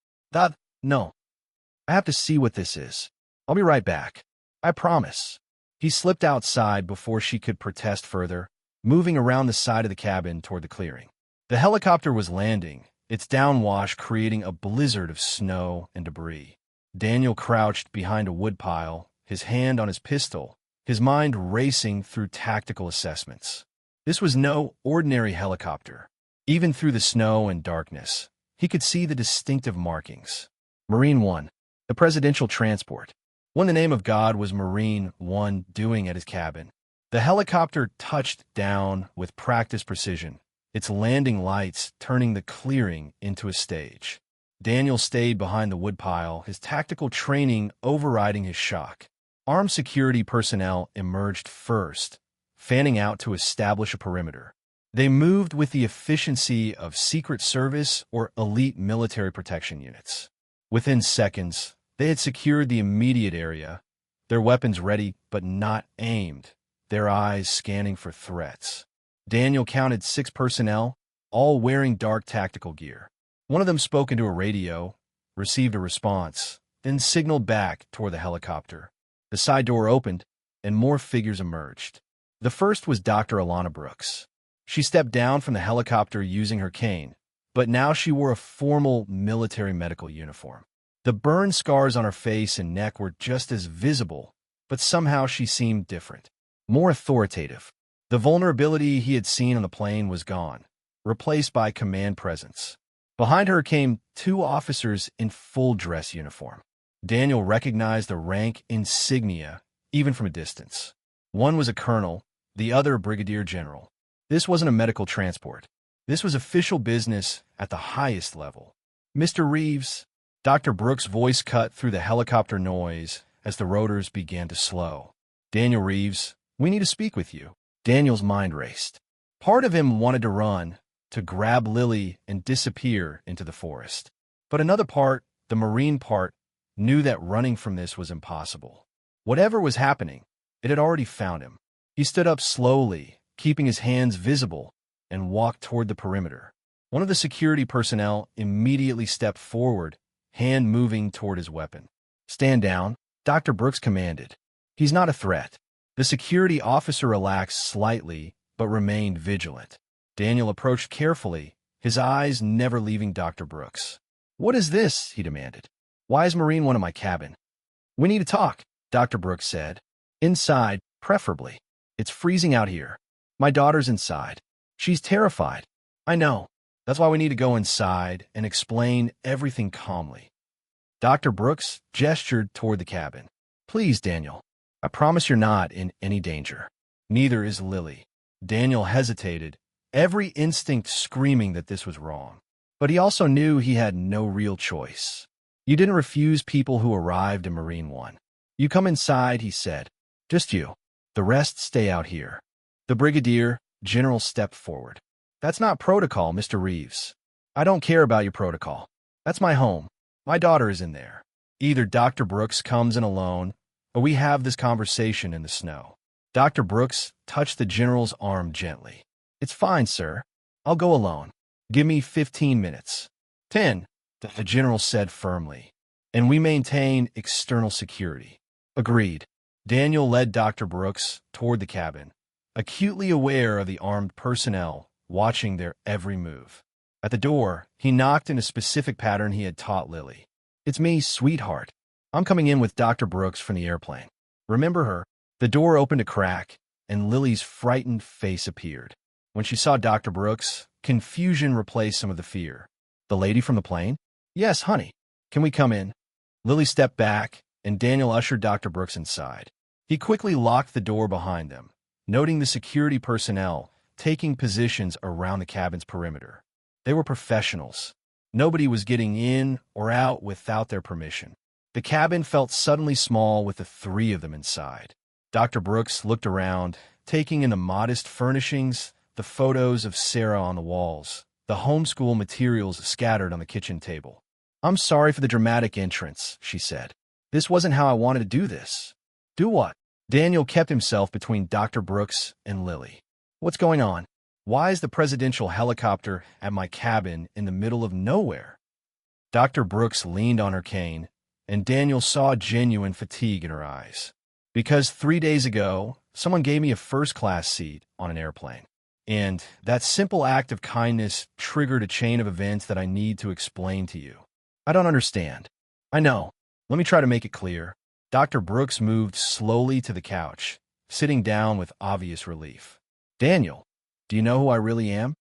No. I have to see what this is. I'll be right back. I promise." He slipped outside before she could protest further, moving around the side of the cabin toward the clearing. The helicopter was landing, its downwash creating a blizzard of snow and debris. Daniel crouched behind a woodpile, his hand on his pistol, his mind racing through tactical assessments. This was no ordinary helicopter. Even through the snow and darkness, he could see the distinctive markings. Marine One, the presidential transport. What in the name of God was Marine One doing at his cabin? The helicopter touched down with practiced precision, its landing lights turning the clearing into a stage. Daniel stayed behind the woodpile, his tactical training overriding his shock. Armed security personnel emerged first, fanning out to establish a perimeter. They moved with the efficiency of Secret Service or elite military protection units. Within seconds, they had secured the immediate area, their weapons ready but not aimed, their eyes scanning for threats. Daniel counted 6 personnel, all wearing dark tactical gear. One of them spoke into a radio, received a response, then signaled back toward the helicopter. The side door opened, and more figures emerged. The first was Dr. Alana Brooks. She stepped down from the helicopter using her cane, but now she wore a formal military medical uniform. The burn scars on her face and neck were just as visible, but somehow she seemed different, more authoritative. The vulnerability he had seen on the plane was gone, replaced by command presence. Behind her came 2 officers in full dress uniform. Daniel recognized the rank insignia, even from a distance. One was a colonel, the other a brigadier general. This wasn't a medical transport. This was official business at the highest level. "Mr. Reeves," Dr. Brooks' voice cut through the helicopter noise as the rotors began to slow. "Daniel Reeves, we need to speak with you." Daniel's mind raced. Part of him wanted to run, to grab Lily and disappear into the forest. But another part, the Marine part, knew that running from this was impossible. Whatever was happening, it had already found him. He stood up slowly, keeping his hands visible, and walked toward the perimeter. One of the security personnel immediately stepped forward, hand moving toward his weapon. "Stand down," Dr. Brooks commanded. "He's not a threat." The security officer relaxed slightly, but remained vigilant. Daniel approached carefully, his eyes never leaving Dr. Brooks. "What is this?" he demanded. "Why is Marine 1 in my cabin?" "We need to talk," Dr. Brooks said. "Inside, preferably. It's freezing out here. My daughter's inside. She's terrified." "I know. That's why we need to go inside and explain everything calmly." Dr. Brooks gestured toward the cabin. "Please, Daniel. I promise you're not in any danger. Neither is Lily." Daniel hesitated, every instinct screaming that this was wrong. But he also knew he had no real choice. "You didn't refuse people who arrived in Marine 1. You come inside," he said. "Just you. The rest stay out here." The brigadier general stepped forward. "That's not protocol, Mr. Reeves. I don't care about your protocol. That's my home. My daughter is in there. Either Dr. Brooks comes in alone, or we have this conversation in the snow." Dr. Brooks touched the general's arm gently. "It's fine, sir. I'll go alone. Give me 15 minutes. 10, the general said firmly. "And we maintain external security." "Agreed." Daniel led Dr. Brooks toward the cabin, acutely aware of the armed personnel watching their every move. At the door, he knocked in a specific pattern he had taught Lily. "It's me, sweetheart. I'm coming in with Dr. Brooks from the airplane. Remember her?" The door opened a crack, and Lily's frightened face appeared. When she saw Dr. Brooks, confusion replaced some of the fear. "The lady from the plane?" "Yes, honey. Can we come in?" Lily stepped back, and Daniel ushered Dr. Brooks inside. He quickly locked the door behind them, noting the security personnel taking positions around the cabin's perimeter. They were professionals. Nobody was getting in or out without their permission. The cabin felt suddenly small with the 3 of them inside. Dr. Brooks looked around, taking in the modest furnishings, the photos of Sarah on the walls, the homeschool materials scattered on the kitchen table. "I'm sorry for the dramatic entrance," she said. "This wasn't how I wanted to do this." "Do what?" Daniel kept himself between Dr. Brooks and Lily. "What's going on? Why is the presidential helicopter at my cabin in the middle of nowhere?" Dr. Brooks leaned on her cane, and Daniel saw genuine fatigue in her eyes. "Because 3 days ago, someone gave me a first-class seat on an airplane. And that simple act of kindness triggered a chain of events that I need to explain to you." "I don't understand." "I know. Let me try to make it clear." Dr. Brooks moved slowly to the couch, sitting down with obvious relief. "Daniel, do you know who I really am?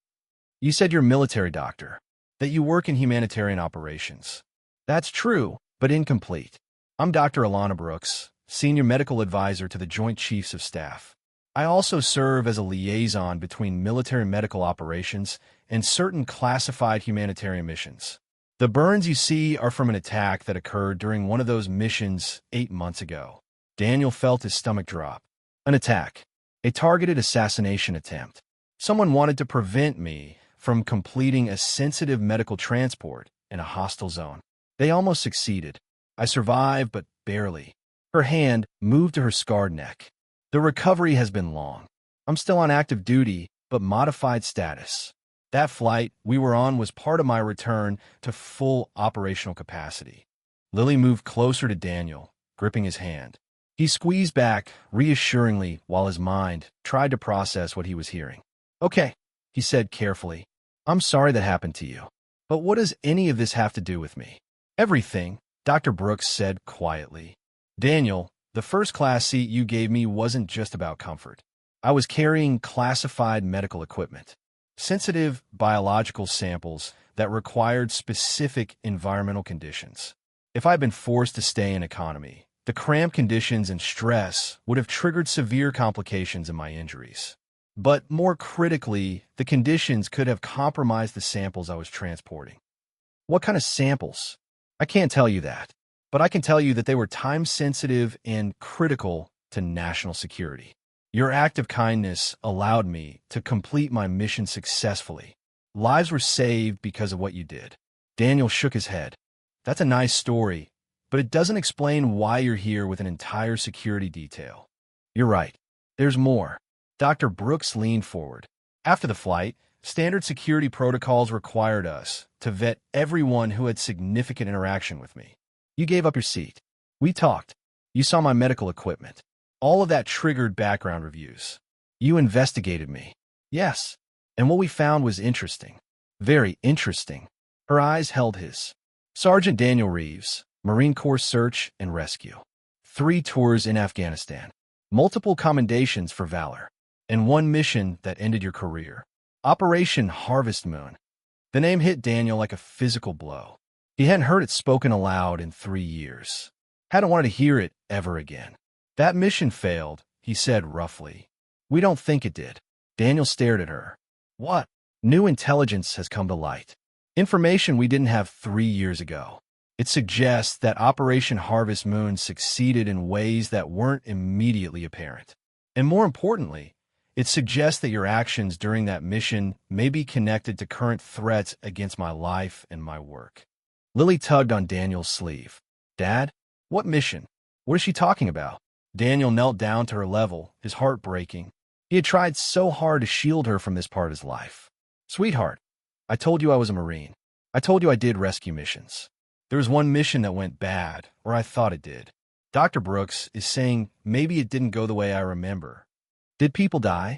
You said you're a military doctor, that you work in humanitarian operations. That's true, but incomplete. I'm Dr. Alana Brooks, Senior Medical Advisor to the Joint Chiefs of Staff. I also serve as a liaison between military medical operations and certain classified humanitarian missions. The burns you see are from an attack that occurred during one of those missions 8 months ago. Daniel felt his stomach drop. An attack. A targeted assassination attempt. Someone wanted to prevent me from completing a sensitive medical transport in a hostile zone. They almost succeeded. I survived, but barely. Her hand moved to her scarred neck. The recovery has been long. I'm still on active duty, but modified status. That flight we were on was part of my return to full operational capacity. Lily moved closer to Daniel, gripping his hand. He squeezed back reassuringly while his mind tried to process what he was hearing. Okay, he said carefully. I'm sorry that happened to you. But what does any of this have to do with me? Everything, Dr. Brooks said quietly. Daniel, the first-class seat you gave me wasn't just about comfort. I was carrying classified medical equipment, sensitive biological samples that required specific environmental conditions. If I'd been forced to stay in economy, the cramped conditions and stress would have triggered severe complications in my injuries. But more critically, the conditions could have compromised the samples I was transporting. What kind of samples? I can't tell you that, but I can tell you that they were time-sensitive and critical to national security. Your act of kindness allowed me to complete my mission successfully. Lives were saved because of what you did. Daniel shook his head. That's a nice story, but it doesn't explain why you're here with an entire security detail. You're right. There's more. Dr. Brooks leaned forward. After the flight, standard security protocols required us to vet everyone who had significant interaction with me. You gave up your seat. We talked. You saw my medical equipment. All of that triggered background reviews. You investigated me. Yes. And what we found was interesting. Very interesting. Her eyes held his. Sergeant Daniel Reeves, Marine Corps Search and Rescue. 3 tours in Afghanistan. Multiple commendations for valor. And 1 mission that ended your career. Operation Harvest Moon. The name hit Daniel like a physical blow. He hadn't heard it spoken aloud in 3 years. Hadn't wanted to hear it ever again. That mission failed, he said roughly. We don't think it did. Daniel stared at her. What? New intelligence has come to light. Information we didn't have 3 years ago. It suggests that Operation Harvest Moon succeeded in ways that weren't immediately apparent. And more importantly, it suggests that your actions during that mission may be connected to current threats against my life and my work. Lily tugged on Daniel's sleeve. Dad? What mission? What is she talking about? Daniel knelt down to her level, his heart breaking. He had tried so hard to shield her from this part of his life. Sweetheart, I told you I was a Marine. I told you I did rescue missions. There was 1 mission that went bad, or I thought it did. Dr. Brooks is saying maybe it didn't go the way I remember. Did people die?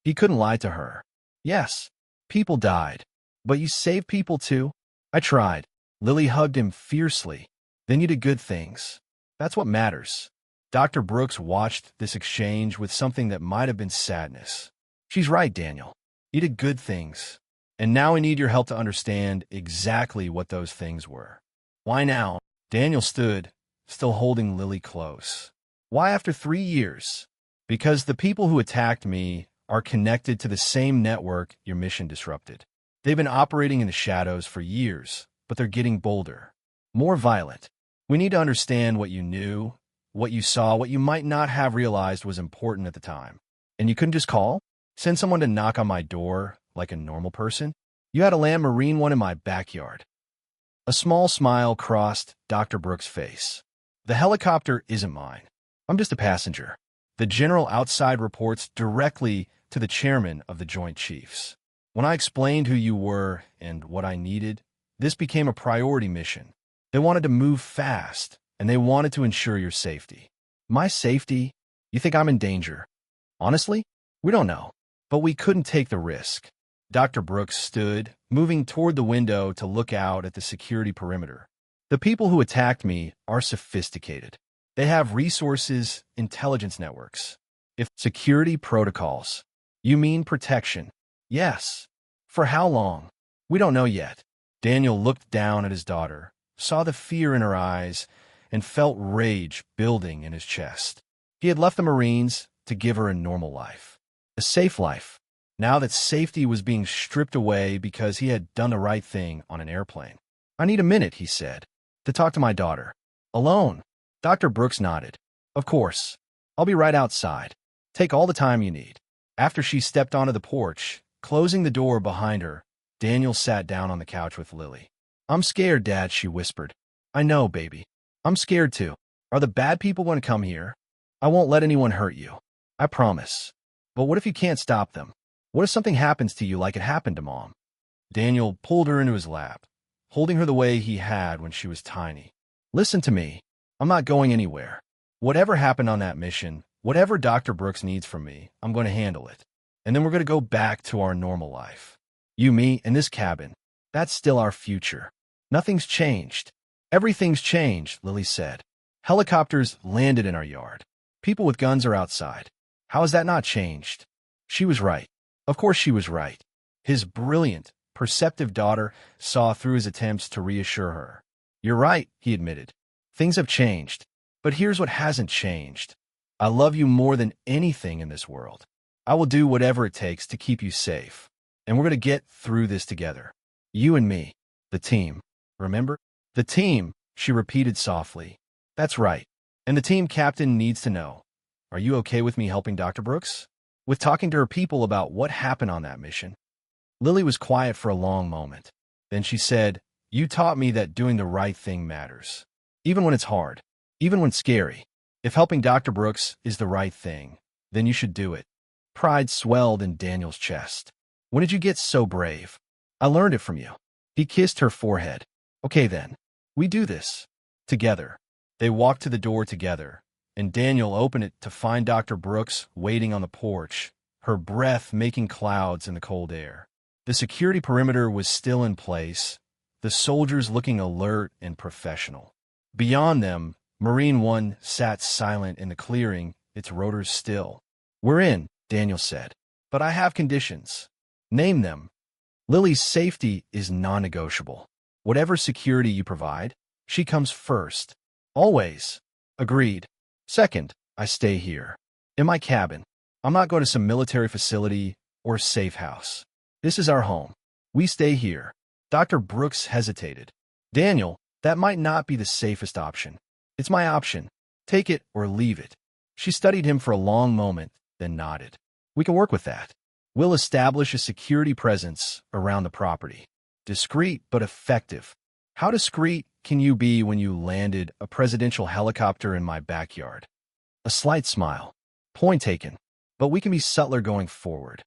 He couldn't lie to her. Yes, people died. But you saved people too? I tried. Lily hugged him fiercely. Then you did good things. That's what matters. Dr. Brooks watched this exchange with something that might have been sadness. She's right, Daniel. You did good things. And now I need your help to understand exactly what those things were. Why now? Daniel stood, still holding Lily close. Why after 3 years? Because the people who attacked me are connected to the same network your mission disrupted. They've been operating in the shadows for years, but they're getting bolder, more violent. We need to understand what you knew, what you saw, what you might not have realized was important at the time. And you couldn't just call? Send someone to knock on my door like a normal person? You had a land Marine one in my backyard. A small smile crossed Dr. Brooks' face. The helicopter isn't mine. I'm just a passenger. The general outside reports directly to the chairman of the Joint Chiefs. When I explained who you were and what I needed, this became a priority mission. They wanted to move fast, and they wanted to ensure your safety. My safety? You think I'm in danger? Honestly, we don't know, but we couldn't take the risk. Dr. Brooks stood, moving toward the window to look out at the security perimeter. The people who attacked me are sophisticated. They have resources, intelligence networks. If security protocols, you mean protection? Yes. For how long? We don't know yet. Daniel looked down at his daughter, saw the fear in her eyes, and felt rage building in his chest. He had left the Marines, to give her a normal life. A safe life. Now that safety was being stripped away because he had done the right thing on an airplane. "I need a minute," he said, "to talk to my daughter." "Alone?" Dr. Brooks nodded. "Of course. I'll be right outside. Take all the time you need." After she stepped onto the porch, closing the door behind her, Daniel sat down on the couch with Lily. "I'm scared, Dad," she whispered. "I know, baby. I'm scared too. Are the bad people going to come here? I won't let anyone hurt you. I promise. But what if you can't stop them? What if something happens to you like it happened to Mom?" Daniel pulled her into his lap, holding her the way he had when she was tiny. "Listen to me. I'm not going anywhere. Whatever happened on that mission, whatever Dr. Brooks needs from me, I'm going to handle it. And then we're going to go back to our normal life. You, me, and this cabin. That's still our future. Nothing's changed." "Everything's changed," Lily said. "Helicopters landed in our yard. People with guns are outside. How has that not changed?" She was right. Of course she was right. His brilliant, perceptive daughter saw through his attempts to reassure her. "You're right," he admitted. "Things have changed. But here's what hasn't changed. I love you more than anything in this world. I will do whatever it takes to keep you safe. And we're going to get through this together. You and me. The team. Remember? The team," she repeated softly. "That's right. And the team captain needs to know. Are you okay with me helping Dr. Brooks? With talking to her people about what happened on that mission?" Lily was quiet for a long moment. Then she said, "You taught me that doing the right thing matters. Even when it's hard. Even when scary. If helping Dr. Brooks is the right thing, then you should do it." Pride swelled in Daniel's chest. "When did you get so brave?" "I learned it from you." He kissed her forehead. "Okay then. We do this. Together." They walked to the door together, and Daniel opened it to find Dr. Brooks waiting on the porch, her breath making clouds in the cold air. The security perimeter was still in place, the soldiers looking alert and professional. Beyond them, Marine One sat silent in the clearing, its rotors still. "We're in," Daniel said. "But I have conditions." "Name them." "Lily's safety is non-negotiable. Whatever security you provide, she comes first. Always." "Agreed." "Second, I stay here. In my cabin. I'm not going to some military facility or safe house. This is our home. We stay here." Dr. Brooks hesitated. "Daniel, that might not be the safest option. It's my option. Take it or leave it." She studied him for a long moment, then nodded. "We can work with that. We'll establish a security presence around the property. Discreet but effective. How discreet can you be when you landed a presidential helicopter in my backyard?" A slight smile. "Point taken. But we can be subtler going forward."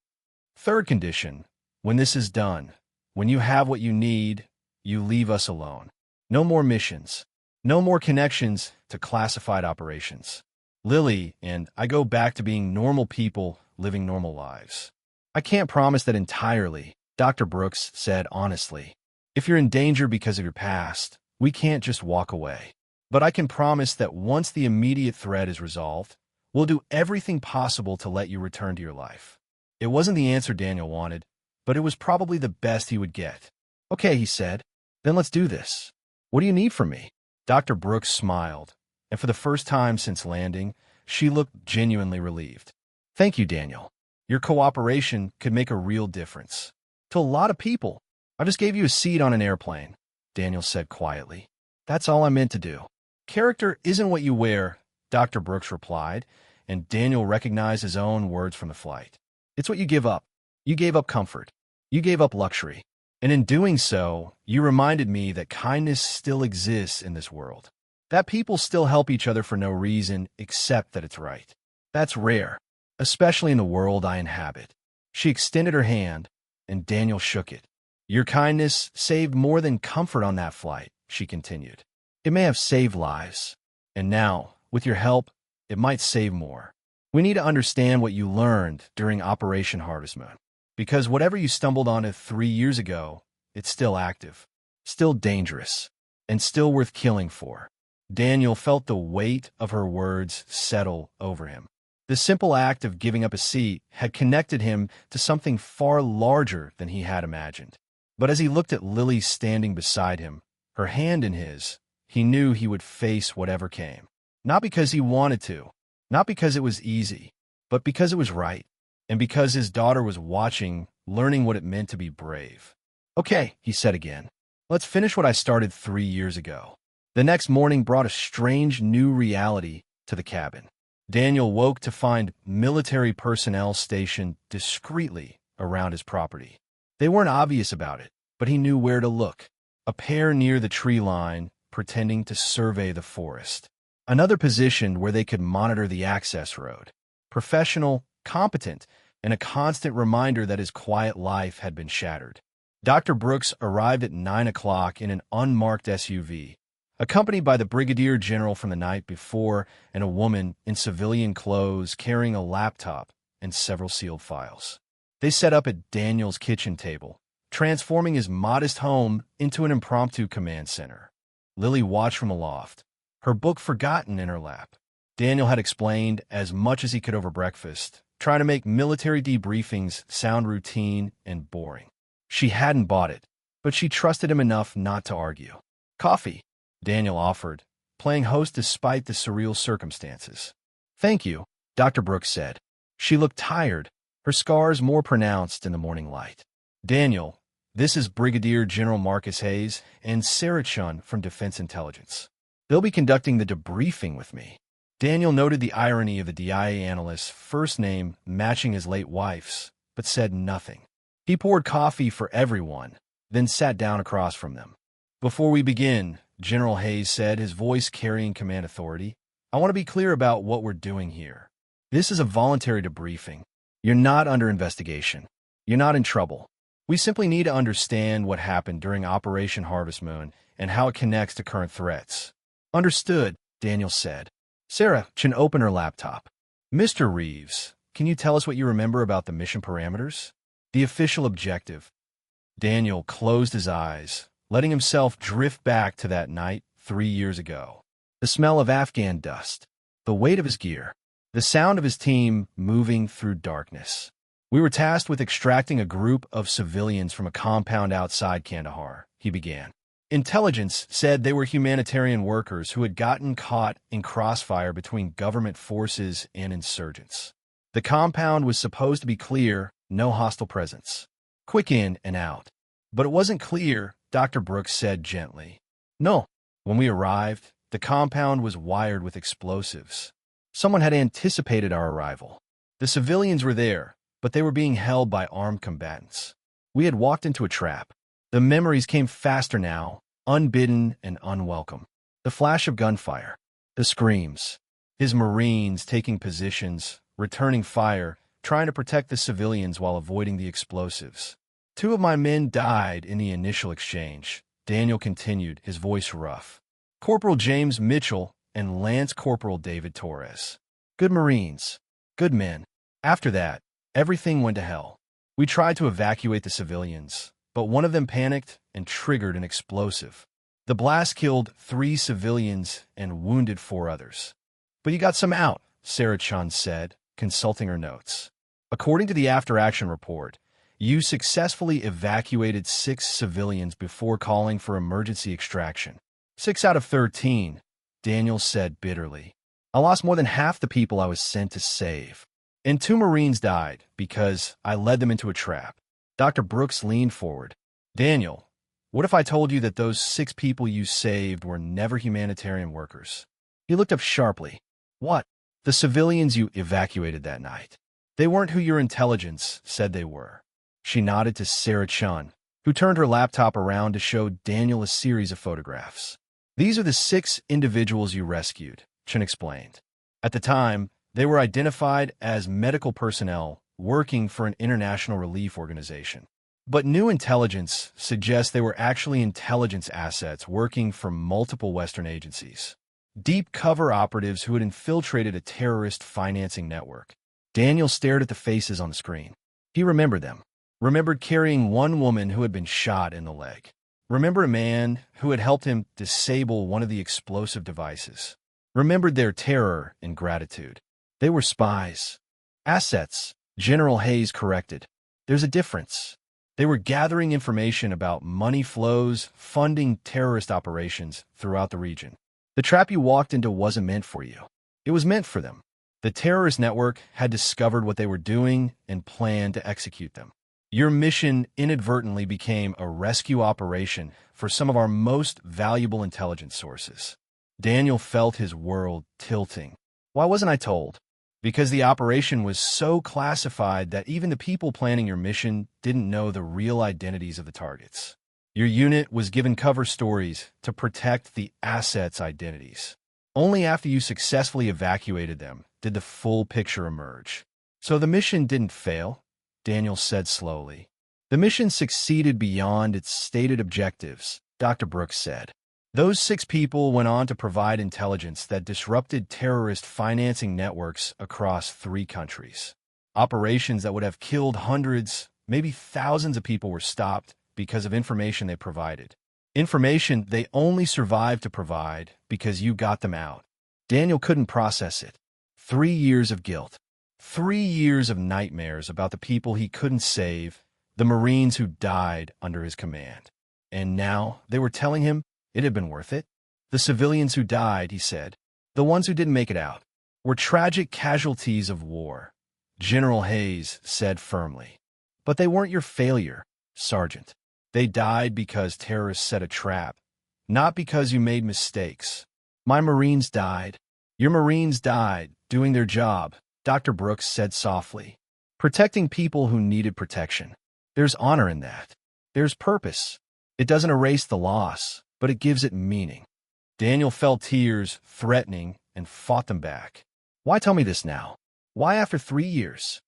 "Third condition. When this is done, when you have what you need, you leave us alone. No more missions. No more connections to classified operations. Lily and I go back to being normal people living normal lives." "I can't promise that entirely," Dr. Brooks said honestly. "If you're in danger because of your past, we can't just walk away. But I can promise that once the immediate threat is resolved, we'll do everything possible to let you return to your life." It wasn't the answer Daniel wanted, but it was probably the best he would get. "Okay," he said. "Then let's do this. What do you need from me?" Dr. Brooks smiled, and for the first time since landing, she looked genuinely relieved. "Thank you, Daniel. Your cooperation could make a real difference. To a lot of people. I just gave you a seat on an airplane," Daniel said quietly. "That's all I meant to do." "Character isn't what you wear," Dr. Brooks replied, and Daniel recognized his own words from the flight. "It's what you give up. You gave up comfort. You gave up luxury. And in doing so, you reminded me that kindness still exists in this world. That people still help each other for no reason except that it's right. That's rare, especially in the world I inhabit." She extended her hand, and Daniel shook it. "Your kindness saved more than comfort on that flight," she continued. "It may have saved lives. And now, with your help, it might save more. We need to understand what you learned during Operation Harvest Moon. Because whatever you stumbled onto 3 years ago, it's still active, still dangerous, and still worth killing for." Daniel felt the weight of her words settle over him. The simple act of giving up a seat had connected him to something far larger than he had imagined. But as he looked at Lily standing beside him, her hand in his, he knew he would face whatever came. Not because he wanted to, not because it was easy, but because it was right, and because his daughter was watching, learning what it meant to be brave. "Okay," he said again. "Let's finish what I started 3 years ago." The next morning brought a strange new reality to the cabin. Daniel woke to find military personnel stationed discreetly around his property. They weren't obvious about it, but he knew where to look. A pair near the tree line, pretending to survey the forest. Another positioned where they could monitor the access road. Professional, competent, and a constant reminder that his quiet life had been shattered. Dr. Brooks arrived at 9 o'clock in an unmarked SUV, accompanied by the brigadier general from the night before and a woman in civilian clothes carrying a laptop and several sealed files. They set up at Daniel's kitchen table, transforming his modest home into an impromptu command center. Lily watched from aloft, her book forgotten in her lap. Daniel had explained as much as he could over breakfast, trying to make military debriefings sound routine and boring. She hadn't bought it, but she trusted him enough not to argue. "Coffee," Daniel offered, playing host despite the surreal circumstances. "Thank you," Dr. Brooks said. She looked tired, her scars more pronounced in the morning light. "Daniel, this is Brigadier General Marcus Hayes and Sarah Chun from Defense Intelligence. They'll be conducting the debriefing with me." Daniel noted the irony of the DIA analyst's first name matching his late wife's, but said nothing. He poured coffee for everyone, then sat down across from them. "Before we begin," General Hayes said, his voice carrying command authority, "I want to be clear about what we're doing here. This is a voluntary debriefing. You're not under investigation. You're not in trouble. We simply need to understand what happened during Operation Harvest Moon and how it connects to current threats." "Understood," Daniel said. Sarah Chun opened her laptop. "Mr. Reeves, can you tell us what you remember about the mission parameters? The official objective." Daniel closed his eyes, letting himself drift back to that night 3 years ago. The smell of Afghan dust, the weight of his gear, the sound of his team moving through darkness. "We were tasked with extracting a group of civilians from a compound outside Kandahar," he began. "Intelligence said they were humanitarian workers who had gotten caught in crossfire between government forces and insurgents. The compound was supposed to be clear, no hostile presence. Quick in and out. But it wasn't clear," Dr. Brooks said gently. "No. When we arrived, the compound was wired with explosives. Someone had anticipated our arrival. The civilians were there, but they were being held by armed combatants. We had walked into a trap. The memories came faster now, unbidden and unwelcome. The flash of gunfire, the screams, his Marines taking positions, returning fire, trying to protect the civilians while avoiding the explosives. 2 of my men died in the initial exchange," Daniel continued, his voice rough. "Corporal James Mitchell and Lance Corporal David Torres. Good Marines, good men. After that, everything went to hell. We tried to evacuate the civilians, but one of them panicked and triggered an explosive. The blast killed 3 civilians and wounded 4 others. But you got some out," Sarah Chun said, consulting her notes. "According to the after-action report, you successfully evacuated 6 civilians before calling for emergency extraction. 6 out of 13, Daniel said bitterly. "I lost more than half the people I was sent to save. And 2 Marines died because I led them into a trap." Dr. Brooks leaned forward. "Daniel, what if I told you that those 6 people you saved were never humanitarian workers?" He looked up sharply. "What?" "The civilians you evacuated that night. They weren't who your intelligence said they were." She nodded to Sarah Chun, who turned her laptop around to show Daniel a series of photographs. "These are the 6 individuals you rescued," Chun explained. "At the time, they were identified as medical personnel working for an international relief organization. But new intelligence suggests they were actually intelligence assets working for multiple Western agencies. Deep cover operatives who had infiltrated a terrorist financing network." Daniel stared at the faces on the screen. He remembered them. Remembered carrying one woman who had been shot in the leg. Remembered a man who had helped him disable one of the explosive devices. Remembered their terror and gratitude. They were spies. "Assets," General Hayes corrected. "There's a difference. They were gathering information about money flows, funding terrorist operations throughout the region. The trap you walked into wasn't meant for you. It was meant for them. The terrorist network had discovered what they were doing and planned to execute them. Your mission inadvertently became a rescue operation for some of our most valuable intelligence sources. Daniel felt his world tilting. Why wasn't I told? Because the operation was so classified that even the people planning your mission didn't know the real identities of the targets. Your unit was given cover stories to protect the assets' identities. Only after you successfully evacuated them did the full picture emerge. So the mission didn't fail, Daniel said slowly. The mission succeeded beyond its stated objectives, Dr. Brooks said. Those 6 people went on to provide intelligence that disrupted terrorist financing networks across 3 countries. Operations that would have killed hundreds, maybe thousands of people were stopped because of information they provided. Information they only survived to provide because you got them out. Daniel couldn't process it. 3 years of guilt. 3 years of nightmares about the people he couldn't save, the Marines who died under his command. And now they were telling him it had been worth it. The civilians who died, he said, the ones who didn't make it out, were tragic casualties of war, General Hayes said firmly. But they weren't your failure, Sergeant. They died because terrorists set a trap, not because you made mistakes. My Marines died. Your Marines died doing their job, Dr. Brooks said softly. Protecting people who needed protection. There's honor in that. There's purpose. It doesn't erase the loss, but it gives it meaning. Daniel felt tears threatening and fought them back. Why tell me this now? Why after 3 years?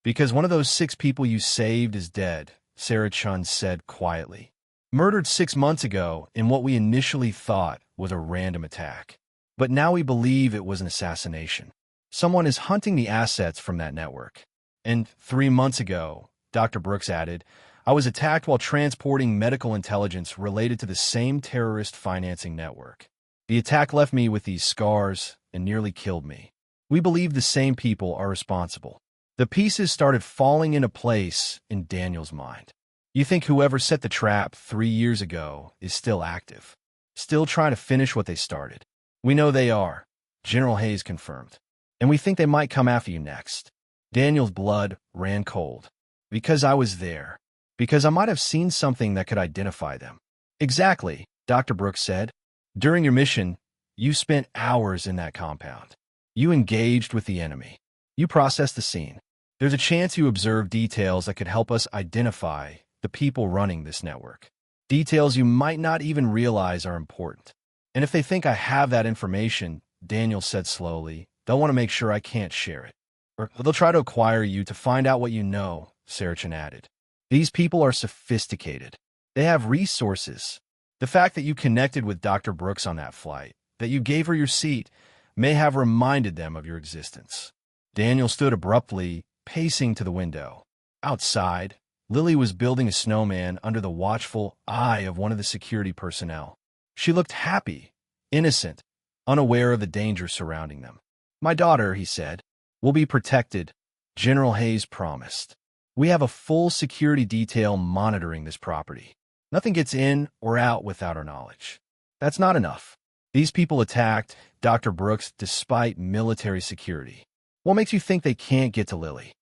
Because one of those 6 people you saved is dead, Sarah Chun said quietly. Murdered 6 months ago in what we initially thought was a random attack. But now we believe it was an assassination. Someone is hunting the assets from that network. And 3 months ago, Dr. Brooks added, I was attacked while transporting medical intelligence related to the same terrorist financing network. The attack left me with these scars and nearly killed me. We believe the same people are responsible. The pieces started falling into place in Daniel's mind. You think whoever set the trap 3 years ago is still active, still trying to finish what they started. We know they are, General Hayes confirmed. And we think they might come after you next. Daniel's blood ran cold. Because I was there. Because I might have seen something that could identify them. Exactly, Dr. Brooks said. During your mission, you spent hours in that compound. You engaged with the enemy. You processed the scene. There's a chance you observed details that could help us identify the people running this network. Details you might not even realize are important. And if they think I have that information, Daniel said slowly, they'll want to make sure I can't share it. Or they'll try to acquire you to find out what you know, Sarachan added. These people are sophisticated. They have resources. The fact that you connected with Dr. Brooks on that flight, that you gave her your seat, may have reminded them of your existence. Daniel stood abruptly, pacing to the window. Outside, Lily was building a snowman under the watchful eye of one of the security personnel. She looked happy, innocent, unaware of the danger surrounding them. My daughter, he said, will be protected, General Hayes promised. We have a full security detail monitoring this property. Nothing gets in or out without our knowledge. That's not enough. These people attacked Dr. Brooks despite military security. What makes you think they can't get to Lily?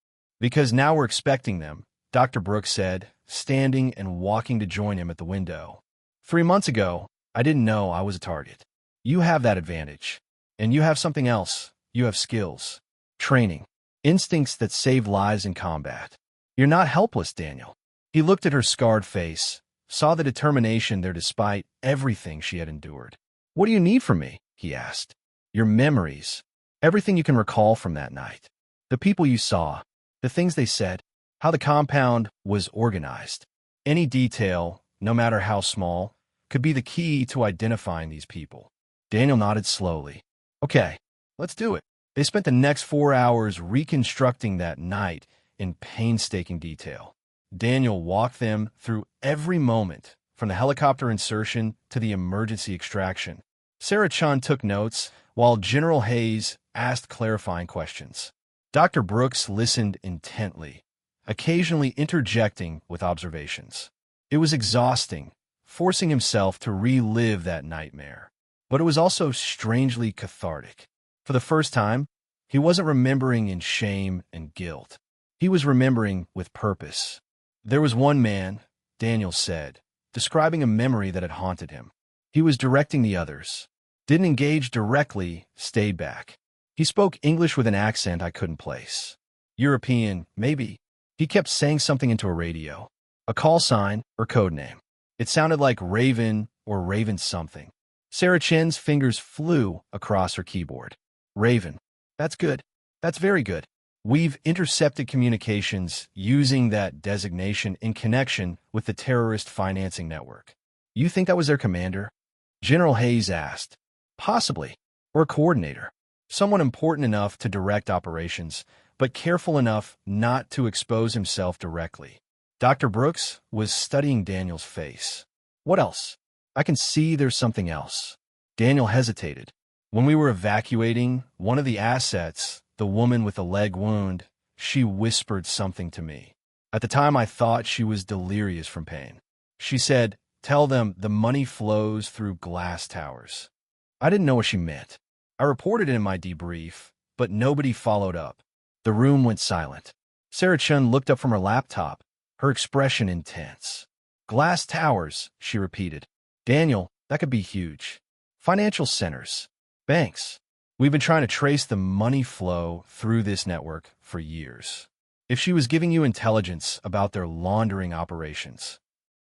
Because now we're expecting them, Dr. Brooks said, standing and walking to join him at the window. 3 months ago, I didn't know I was a target. You have that advantage. And you have something else. You have skills, training, instincts that save lives in combat. You're not helpless, Daniel. He looked at her scarred face, saw the determination there despite everything she had endured. What do you need from me? He asked. Your memories. Everything you can recall from that night. The people you saw. The things they said. How the compound was organized. Any detail, no matter how small, could be the key to identifying these people. Daniel nodded slowly. Okay, let's do it. They spent the next 4 hours reconstructing that night in painstaking detail. Daniel walked them through every moment, from the helicopter insertion to the emergency extraction. Sarah Chun took notes, while General Hayes asked clarifying questions. Dr. Brooks listened intently, occasionally interjecting with observations. It was exhausting, forcing himself to relive that nightmare. But it was also strangely cathartic. For the first time, He wasn't remembering in shame and guilt. He was remembering with purpose. There was one man, Daniel said, describing a memory that had haunted him. He was directing the others. Didn't engage directly, stayed back. He spoke English with an accent I couldn't place. European, maybe. He kept saying something into a radio. A call sign or code name. It sounded like Raven or Raven something. Sarah Chen's fingers flew across her keyboard. Raven. That's good. That's very good. We've intercepted communications using that designation in connection with the terrorist financing network. You think that was their commander? General Hayes asked. Possibly. Or a coordinator. Someone important enough to direct operations, but careful enough not to expose himself directly. Dr. Brooks was studying Daniel's face. What else? I can see there's something else. Daniel hesitated. When we were evacuating one of the assets, the woman with a leg wound, she whispered something to me. At the time, I thought she was delirious from pain. She said, "Tell them the money flows through glass towers." I didn't know what she meant. I reported it in my debrief, but nobody followed up. The room went silent. Sarah Chun looked up from her laptop, her expression intense. Glass towers, she repeated. Daniel, that could be huge. Financial centers. Banks. We've been trying to trace the money flow through this network for years. If she was giving you intelligence about their laundering operations,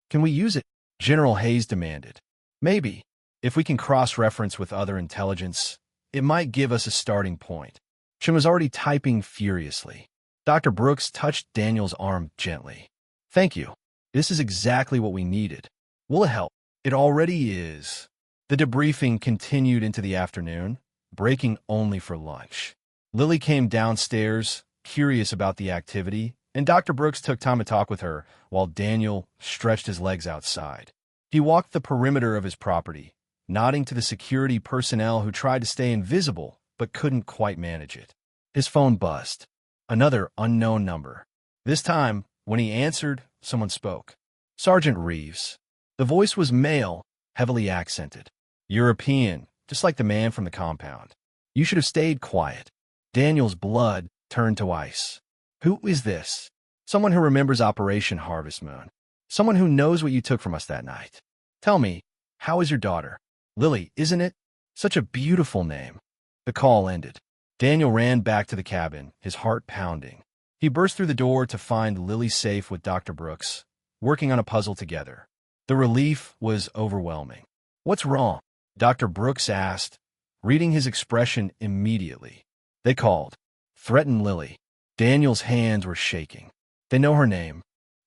can we use it? General Hayes demanded. Maybe. If we can cross-reference with other intelligence, it might give us a starting point. Chen was already typing furiously. Dr. Brooks touched Daniel's arm gently. Thank you. This is exactly what we needed. Will it help? It already is. The debriefing continued into the afternoon, breaking only for lunch. Lily came downstairs, curious about the activity, and Dr. Brooks took time to talk with her while Daniel stretched his legs outside. He walked the perimeter of his property, nodding to the security personnel who tried to stay invisible but couldn't quite manage it. His phone buzzed. Another unknown number. This time, when he answered, someone spoke. Sergeant Reeves. The voice was male, heavily accented. European, just like the man from the compound. You should have stayed quiet. Daniel's blood turned to ice. Who is this? Someone who remembers Operation Harvest Moon. Someone who knows what you took from us that night. Tell me, how is your daughter? Lily, isn't it? Such a beautiful name. The call ended. Daniel ran back to the cabin, his heart pounding. He burst through the door to find Lily safe with Dr. Brooks, working on a puzzle together. The relief was overwhelming. What's wrong? Dr. Brooks asked, reading his expression immediately. They called. Threatened Lily. Daniel's hands were shaking. They know her name.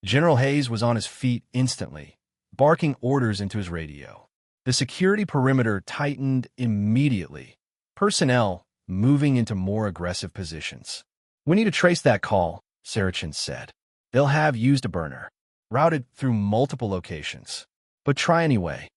General Hayes was on his feet instantly, barking orders into his radio. The security perimeter tightened immediately. Personnel moving into more aggressive positions. We need to trace that call, Saracen said. They'll have used a burner, routed through multiple locations. But try anyway.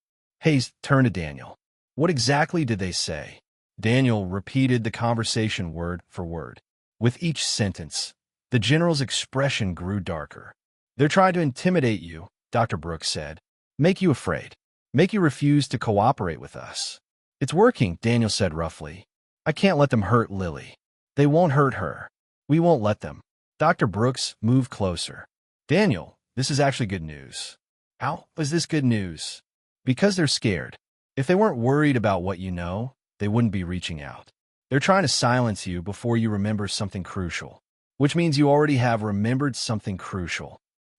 Hayes turned to Daniel. What exactly did they say? Daniel repeated the conversation word for word. With each sentence, the general's expression grew darker. They're trying to intimidate you, Dr. Brooks said. Make you afraid. Make you refuse to cooperate with us. It's working, Daniel said roughly. I can't let them hurt Lily. They won't hurt her. We won't let them. Dr. Brooks moved closer. Daniel, this is actually good news. How is this good news? Because they're scared. If they weren't worried about what you know, they wouldn't be reaching out. They're trying to silence you before you remember something crucial, which means you already have remembered something crucial.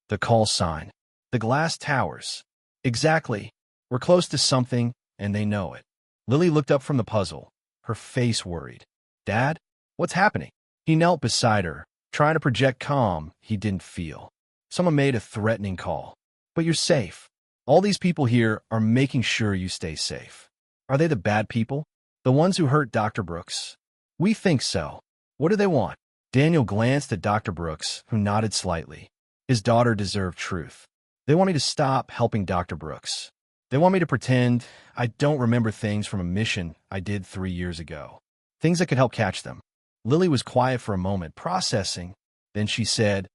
The call sign. The glass towers. Exactly. We're close to something, and they know it. Lily looked up from the puzzle, her face worried. Dad? What's happening? He knelt beside her, trying to project calm he didn't feel. Someone made a threatening call. But you're safe. All these people here are making sure you stay safe. Are they the bad people? The ones who hurt Dr. Brooks? We think so. What do they want? Daniel glanced at Dr. Brooks, who nodded slightly. His daughter deserved truth. They want me to stop helping Dr. Brooks. They want me to pretend I don't remember things from a mission I did 3 years ago. Things that could help catch them. Lily was quiet for a moment, processing. Then she said,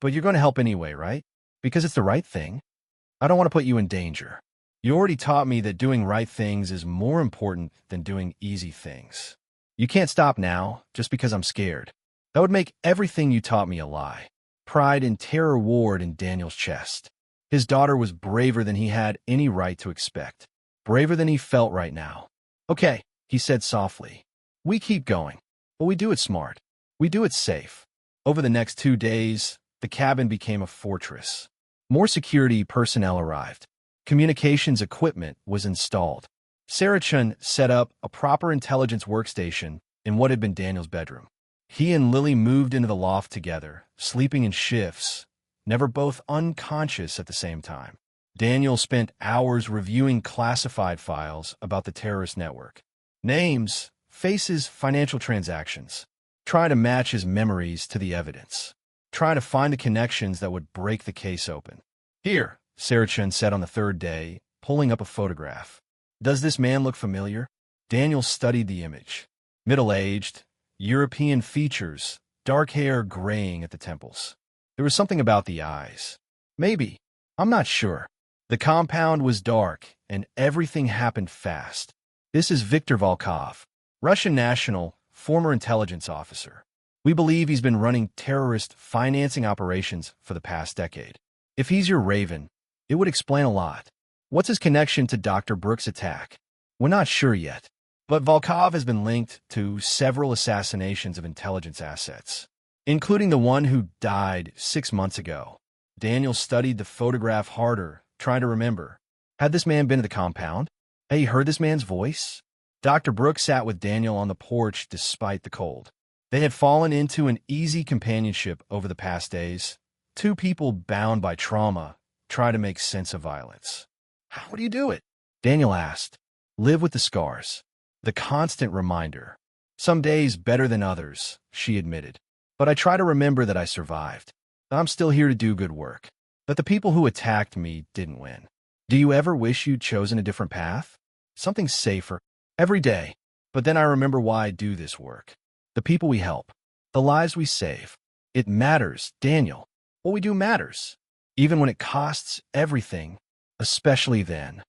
but you're going to help anyway, right? Because it's the right thing? I don't want to put you in danger. You already taught me that doing right things is more important than doing easy things. You can't stop now, just because I'm scared. That would make everything you taught me a lie. Pride and terror warred in Daniel's chest. His daughter was braver than he had any right to expect. Braver than he felt right now. Okay, he said softly. We keep going, but we do it smart. We do it safe. Over the next 2 days, the cabin became a fortress. More security personnel arrived. Communications equipment was installed. Sarah Chun set up a proper intelligence workstation in what had been Daniel's bedroom. He and Lily moved into the loft together, sleeping in shifts, never both unconscious at the same time. Daniel spent hours reviewing classified files about the terrorist network. Names, faces, financial transactions. Trying to match his memories to the evidence. Trying to find the connections that would break the case open. Here, Sarah Chun said on the 3rd day, pulling up a photograph. Does this man look familiar? Daniel studied the image. Middle-aged, European features, dark hair graying at the temples. There was something about the eyes. Maybe. I'm not sure. The compound was dark, and everything happened fast. This is Viktor Volkov, Russian national, former intelligence officer. We believe he's been running terrorist financing operations for the past decade. If he's your Raven, it would explain a lot. What's his connection to Dr. Brooks' attack? We're not sure yet. But Volkov has been linked to several assassinations of intelligence assets, including the one who died 6 months ago. Daniel studied the photograph harder, trying to remember. Had this man been to the compound? Had he heard this man's voice? Dr. Brooks sat with Daniel on the porch despite the cold. They had fallen into an easy companionship over the past days. Two people bound by trauma try to make sense of violence. How do you do it? Daniel asked. Live with the scars. The constant reminder. Some days better than others, she admitted. But I try to remember that I survived. I'm still here to do good work. That the people who attacked me didn't win. Do you ever wish you'd chosen a different path? Something safer. Every day. But then I remember why I do this work. The people we help. The lives we save. It matters, Daniel. What we do matters. Even when it costs everything. Especially then.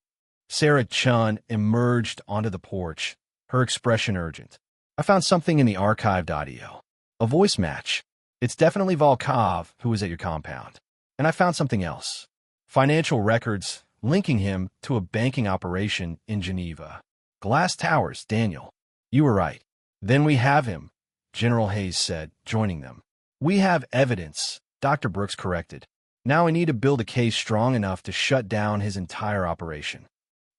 Sarah Chun emerged onto the porch, her expression urgent. I found something in the archived audio. A voice match. It's definitely Volkov who was at your compound. And I found something else. Financial records linking him to a banking operation in Geneva. Glass Towers, Daniel. You were right. Then we have him, General Hayes said, joining them. We have evidence, Dr. Brooks corrected. Now we need to build a case strong enough to shut down his entire operation.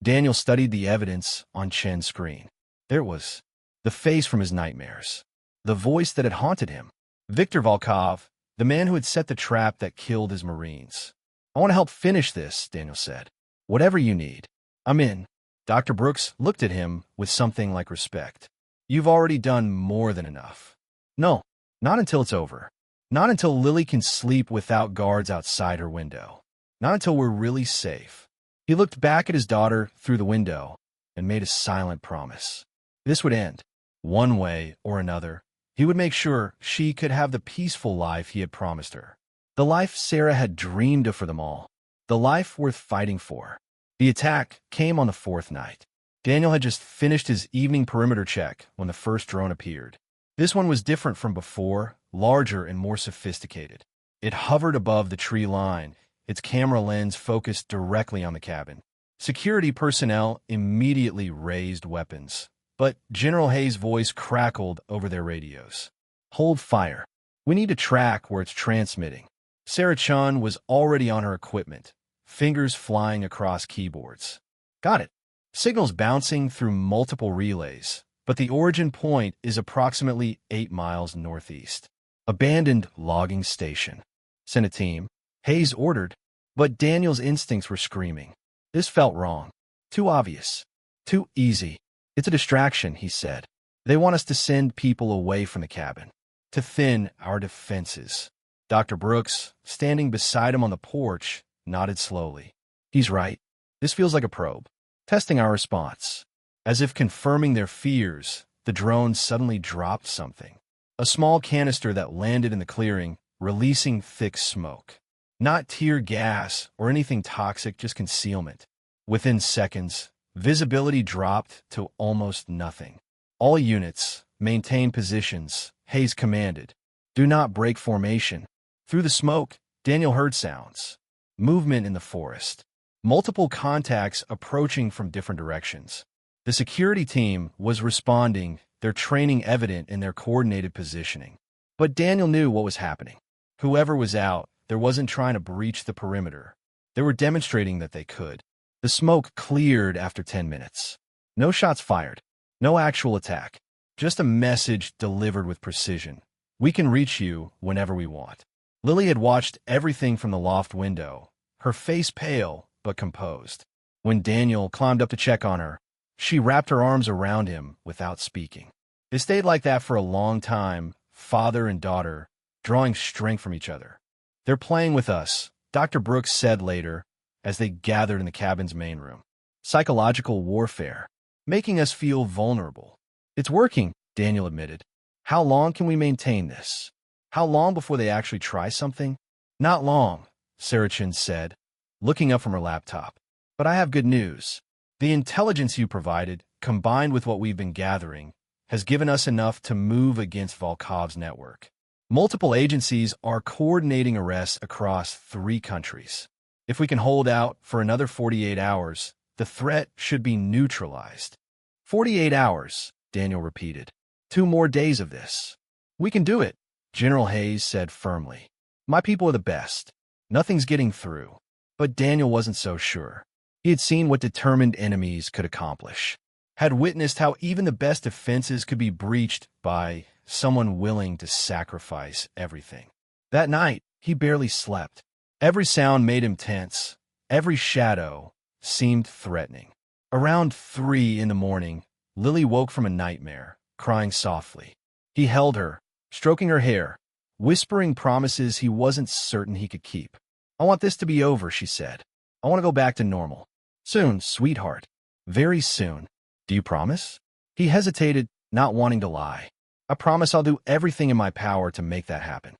Daniel studied the evidence on Chen's screen. There it was. The face from his nightmares. The voice that had haunted him. Viktor Volkov, the man who had set the trap that killed his Marines. I want to help finish this, Daniel said. Whatever you need. I'm in. Dr. Brooks looked at him with something like respect. You've already done more than enough. No, not until it's over. Not until Lily can sleep without guards outside her window. Not until we're really safe. He looked back at his daughter through the window and made a silent promise. This would end. One way or another, he would make sure she could have the peaceful life he had promised her. The life Sarah had dreamed of for them all. The life worth fighting for. The attack came on the 4th night. Daniel had just finished his evening perimeter check when the first drone appeared. This one was different from before, larger and more sophisticated. It hovered above the tree line, its camera lens focused directly on the cabin. Security personnel immediately raised weapons, but General Hayes' voice crackled over their radios. Hold fire. We need to track where it's transmitting. Sarah Chun was already on her equipment, fingers flying across keyboards. Got it. Signals bouncing through multiple relays, but the origin point is approximately 8 miles northeast. Abandoned logging station. Send a team. Hayes ordered, but Daniel's instincts were screaming. This felt wrong. Too obvious. Too easy. It's a distraction, he said. They want us to send people away from the cabin. To thin our defenses. Dr. Brooks, standing beside him on the porch, nodded slowly. He's right. This feels like a probe. Testing our response. As if confirming their fears, the drone suddenly dropped something. A small canister that landed in the clearing, releasing thick smoke. Not tear gas or anything toxic, just concealment. Within seconds, visibility dropped to almost nothing. All units, maintain positions, Hayes commanded. Do not break formation. Through the smoke, Daniel heard sounds. Movement in the forest. Multiple contacts approaching from different directions. The security team was responding, their training evident in their coordinated positioning. But Daniel knew what was happening. Whoever was out, there wasn't trying to breach the perimeter. They were demonstrating that they could. The smoke cleared after 10 minutes. No shots fired. No actual attack. Just a message delivered with precision. We can reach you whenever we want. Lily had watched everything from the loft window, her face pale but composed. When Daniel climbed up to check on her, she wrapped her arms around him without speaking. They stayed like that for a long time, father and daughter, drawing strength from each other. They're playing with us, Dr. Brooks said later, as they gathered in the cabin's main room. Psychological warfare, making us feel vulnerable. It's working, Daniel admitted. How long can we maintain this? How long before they actually try something? Not long, Sarachin said, looking up from her laptop. But I have good news. The intelligence you provided, combined with what we've been gathering, has given us enough to move against Volkov's network. Multiple agencies are coordinating arrests across 3 countries. If we can hold out for another 48 hours, the threat should be neutralized. 48 hours, Daniel repeated. 2 more days of this. We can do it, General Hayes said firmly. My people are the best. Nothing's getting through. But Daniel wasn't so sure. He had seen what determined enemies could accomplish, had witnessed how even the best defenses could be breached by someone willing to sacrifice everything. That night, he barely slept. Every sound made him tense. Every shadow seemed threatening. Around 3 in the morning, Lily woke from a nightmare, crying softly. He held her, stroking her hair, whispering promises he wasn't certain he could keep. I want this to be over, she said. I want to go back to normal. Soon, sweetheart. Very soon. Do you promise? He hesitated, not wanting to lie. I promise I'll do everything in my power to make that happen.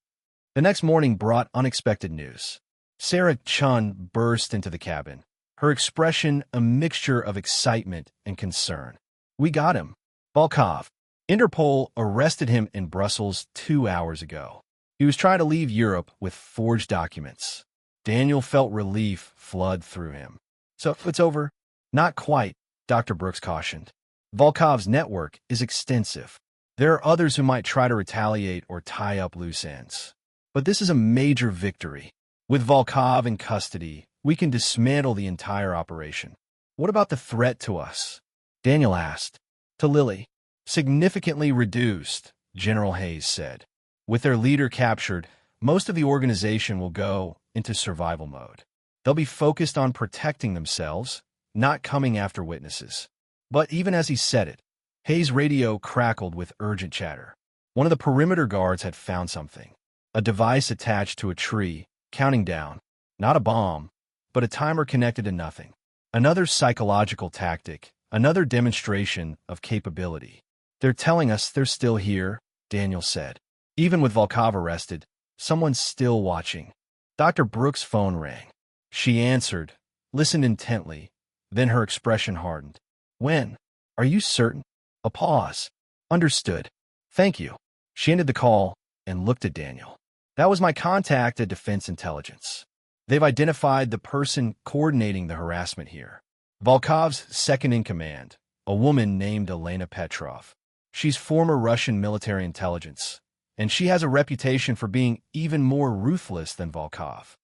The next morning brought unexpected news. Sarah Chun burst into the cabin, her expression a mixture of excitement and concern. We got him. Volkov. Interpol arrested him in Brussels 2 hours ago. He was trying to leave Europe with forged documents. Daniel felt relief flood through him. So it's over? Not quite, Dr. Brooks cautioned. Volkov's network is extensive. There are others who might try to retaliate or tie up loose ends. But this is a major victory. With Volkov in custody, we can dismantle the entire operation. What about the threat to us? Daniel asked. To Lily. Significantly reduced, General Hayes said. With their leader captured, most of the organization will go into survival mode. They'll be focused on protecting themselves, not coming after witnesses. But even as he said it, Hayes' radio crackled with urgent chatter. One of the perimeter guards had found something. A device attached to a tree, counting down. Not a bomb, but a timer connected to nothing. Another psychological tactic, another demonstration of capability. They're telling us they're still here, Daniel said. Even with Volkov arrested, someone's still watching. Dr. Brooks' phone rang. She answered, listened intently, then her expression hardened. When? Are you certain? A pause. Understood. Thank you. She ended the call and looked at Daniel. That was my contact at Defense Intelligence. They've identified the person coordinating the harassment here. Volkov's second-in-command, a woman named Elena Petrov. She's former Russian military intelligence, and she has a reputation for being even more ruthless than Volkov.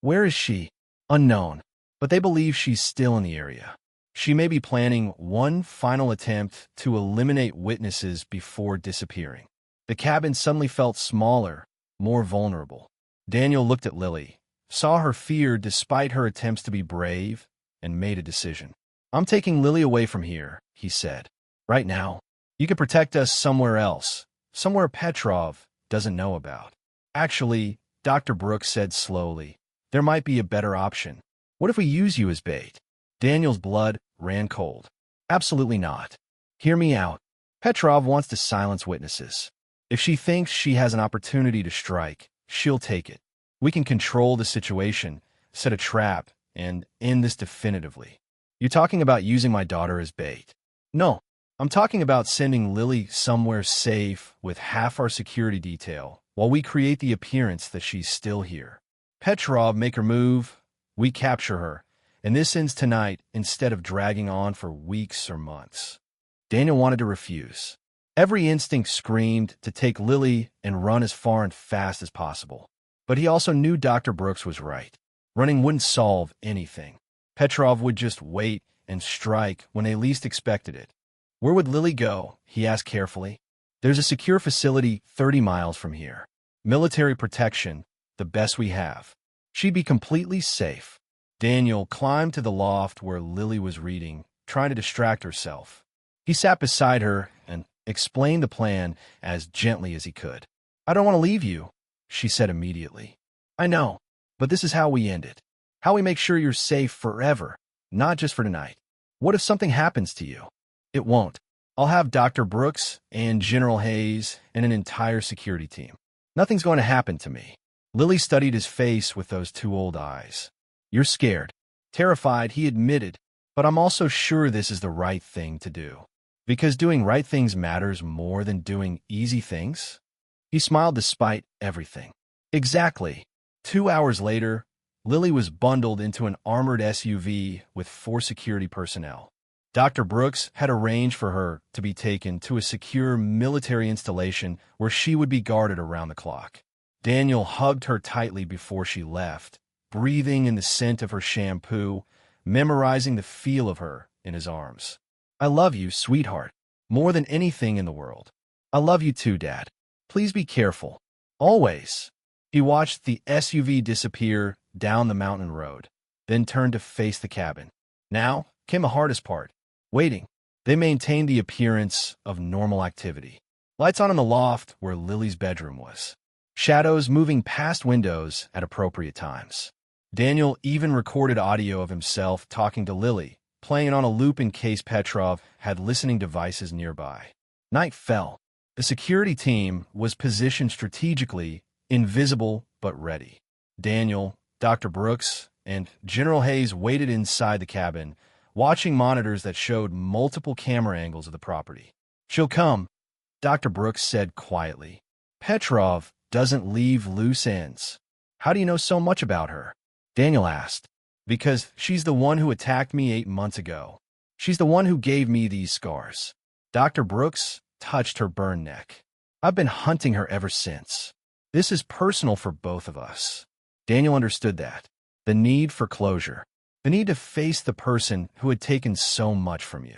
Where is she? Unknown, but they believe she's still in the area. She may be planning one final attempt to eliminate witnesses before disappearing. The cabin suddenly felt smaller, more vulnerable. Daniel looked at Lily, saw her fear despite her attempts to be brave, and made a decision. I'm taking Lily away from here, he said. Right now. You can protect us somewhere else, somewhere Petrov doesn't know about. Actually, Dr. Brooks said slowly, there might be a better option. What if we use you as bait? Daniel's blood ran cold. Absolutely not. Hear me out. Petrov wants to silence witnesses. If she thinks she has an opportunity to strike, she'll take it. We can control the situation, set a trap, and end this definitively. You're talking about using my daughter as bait. No, I'm talking about sending Lily somewhere safe with half our security detail while we create the appearance that she's still here. Petrov make her move, we capture her, and this ends tonight instead of dragging on for weeks or months. Daniel wanted to refuse. Every instinct screamed to take Lily and run as far and fast as possible. But he also knew Dr. Brooks was right. Running wouldn't solve anything. Petrov would just wait and strike when they least expected it. Where would Lily go? He asked carefully. There's a secure facility 30 miles from here. Military protection, the best we have. She'd be completely safe. Daniel climbed to the loft where Lily was reading, trying to distract herself. He sat beside her and explained the plan as gently as he could. I don't want to leave you, she said immediately. I know, but this is how we end it. How we make sure you're safe forever, not just for tonight. What if something happens to you? It won't. I'll have Dr. Brooks and General Hayes and an entire security team. Nothing's going to happen to me. Lily studied his face with those two old eyes. You're scared. Terrified, he admitted, but I'm also sure this is the right thing to do. Because doing right things matters more than doing easy things? He smiled despite everything. Exactly. 2 hours later, Lily was bundled into an armored SUV with 4 security personnel. Dr. Brooks had arranged for her to be taken to a secure military installation where she would be guarded around the clock. Daniel hugged her tightly before she left, breathing in the scent of her shampoo, memorizing the feel of her in his arms. I love you, sweetheart, more than anything in the world. I love you too, Dad. Please be careful. Always. He watched the SUV disappear down the mountain road, then turned to face the cabin. Now came the hardest part. Waiting. They maintained the appearance of normal activity. Lights on in the loft where Lily's bedroom was. Shadows moving past windows at appropriate times. Daniel even recorded audio of himself talking to Lily, playing it on a loop in case Petrov had listening devices nearby. Night fell. The security team was positioned strategically, invisible but ready. Daniel, Dr. Brooks, and General Hayes waited inside the cabin, watching monitors that showed multiple camera angles of the property. She'll come, Dr. Brooks said quietly. Petrov doesn't leave loose ends. How do you know so much about her? Daniel asked. Because she's the one who attacked me 8 months ago. She's the one who gave me these scars. Dr. Brooks touched her burned neck. I've been hunting her ever since. This is personal for both of us. Daniel understood that. The need for closure. The need to face the person who had taken so much from you.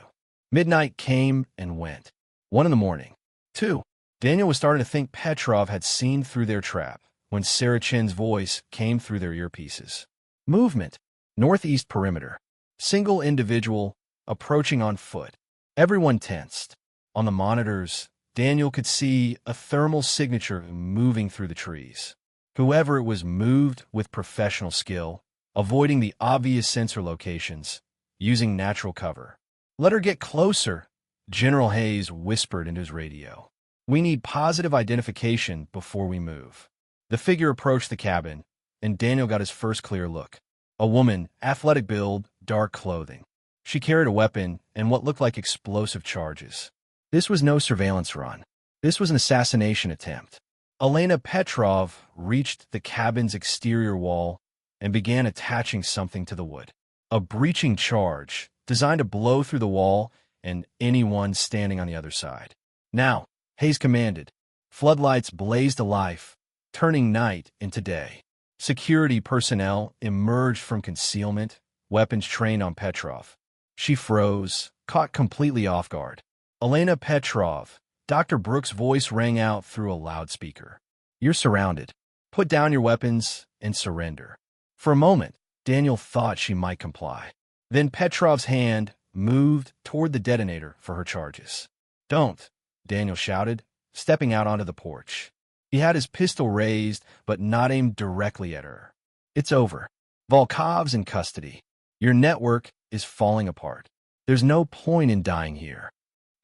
Midnight came and went. 1 a.m. 2. Daniel was starting to think Petrov had seen through their trap when Sarah Chin's voice came through their earpieces. Movement. Northeast perimeter. Single individual approaching on foot. Everyone tensed. On the monitors, Daniel could see a thermal signature moving through the trees. Whoever it was moved with professional skill, avoiding the obvious sensor locations, using natural cover. Let her get closer, General Hayes whispered into his radio. We need positive identification before we move. The figure approached the cabin, and Daniel got his first clear look. A woman, athletic build, dark clothing. She carried a weapon and what looked like explosive charges. This was no surveillance run. This was an assassination attempt. Elena Petrov reached the cabin's exterior wall and began attaching something to the wood. A breaching charge designed to blow through the wall and anyone standing on the other side. Now, Hayes commanded. Floodlights blazed alive, turning night into day. Security personnel emerged from concealment, weapons trained on Petrov. She froze, caught completely off guard. Elena Petrov, Dr. Brooks' voice rang out through a loudspeaker. You're surrounded. Put down your weapons and surrender. For a moment, Daniel thought she might comply. Then Petrov's hand moved toward the detonator for her charges. Don't, Daniel shouted, stepping out onto the porch. He had his pistol raised, but not aimed directly at her. It's over. Volkov's in custody. Your network is falling apart. There's no point in dying here.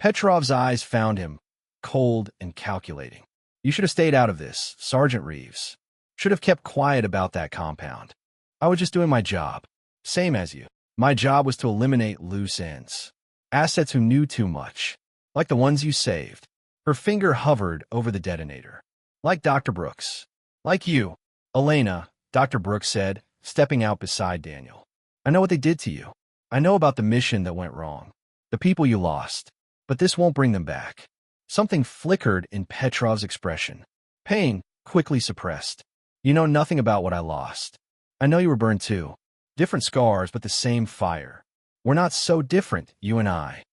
Petrov's eyes found him, cold and calculating. You should have stayed out of this, Sergeant Reeves. Should have kept quiet about that compound. I was just doing my job. Same as you. My job was to eliminate loose ends. Assets who knew too much. Like the ones you saved. Her finger hovered over the detonator. Like Dr. Brooks. Like you. Elena, Dr. Brooks said, stepping out beside Daniel. I know what they did to you. I know about the mission that went wrong. The people you lost. But this won't bring them back. Something flickered in Petrov's expression. Pain, quickly suppressed. You know nothing about what I lost. I know you were burned too. Different scars, but the same fire. We're not so different, you and I.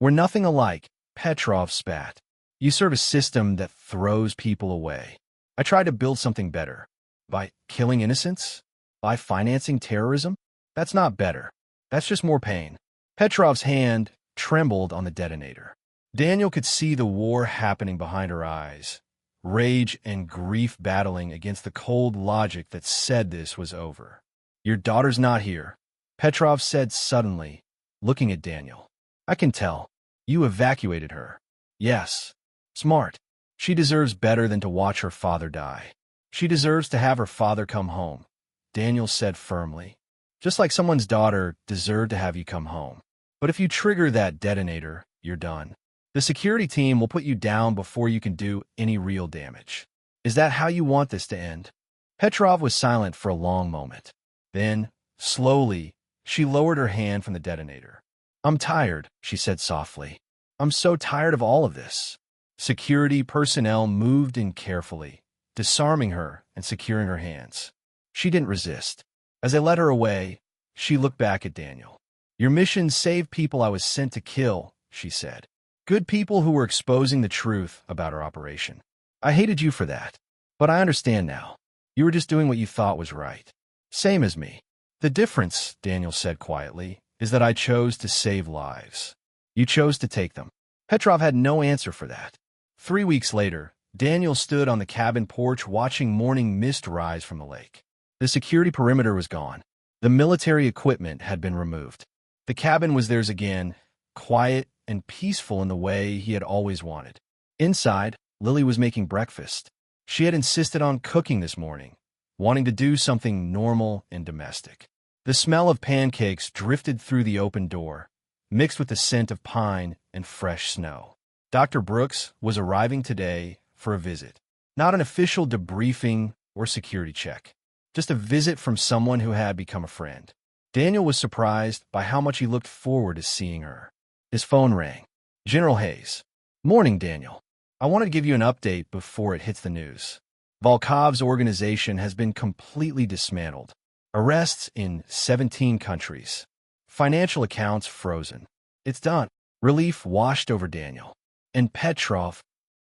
We're nothing alike, Petrov spat. You serve a system that throws people away. I tried to build something better. By killing innocents? By financing terrorism? That's not better. That's just more pain. Petrov's hand trembled on the detonator. Daniel could see the war happening behind her eyes, rage and grief battling against the cold logic that said this was over. Your daughter's not here, Petrov said suddenly, looking at Daniel. I can tell. You evacuated her. Yes. Smart. She deserves better than to watch her father die. She deserves to have her father come home, Daniel said firmly. Just like someone's daughter deserved to have you come home. But if you trigger that detonator, you're done. The security team will put you down before you can do any real damage. Is that how you want this to end? Petrov was silent for a long moment. Then, slowly, she lowered her hand from the detonator. I'm tired, she said softly. I'm so tired of all of this. Security personnel moved in carefully, disarming her and securing her hands. She didn't resist. As they led her away, she looked back at Daniel. Your mission saved people I was sent to kill, she said. Good people who were exposing the truth about our operation. I hated you for that. But I understand now. You were just doing what you thought was right. Same as me. The difference, Daniel said quietly, is that I chose to save lives. You chose to take them. Petrov had no answer for that. 3 weeks later, Daniel stood on the cabin porch watching morning mist rise from the lake. The security perimeter was gone. The military equipment had been removed. The cabin was theirs again, quiet and peaceful in the way he had always wanted. Inside, Lily was making breakfast. She had insisted on cooking this morning, wanting to do something normal and domestic. The smell of pancakes drifted through the open door, mixed with the scent of pine and fresh snow. Dr. Brooks was arriving today for a visit. Not an official debriefing or security check. Just a visit from someone who had become a friend. Daniel was surprised by how much he looked forward to seeing her. His phone rang. General Hayes. Morning, Daniel. I wanted to give you an update before it hits the news. Volkov's organization has been completely dismantled. Arrests in 17 countries. Financial accounts frozen. It's done. Relief washed over Daniel. And Petrov,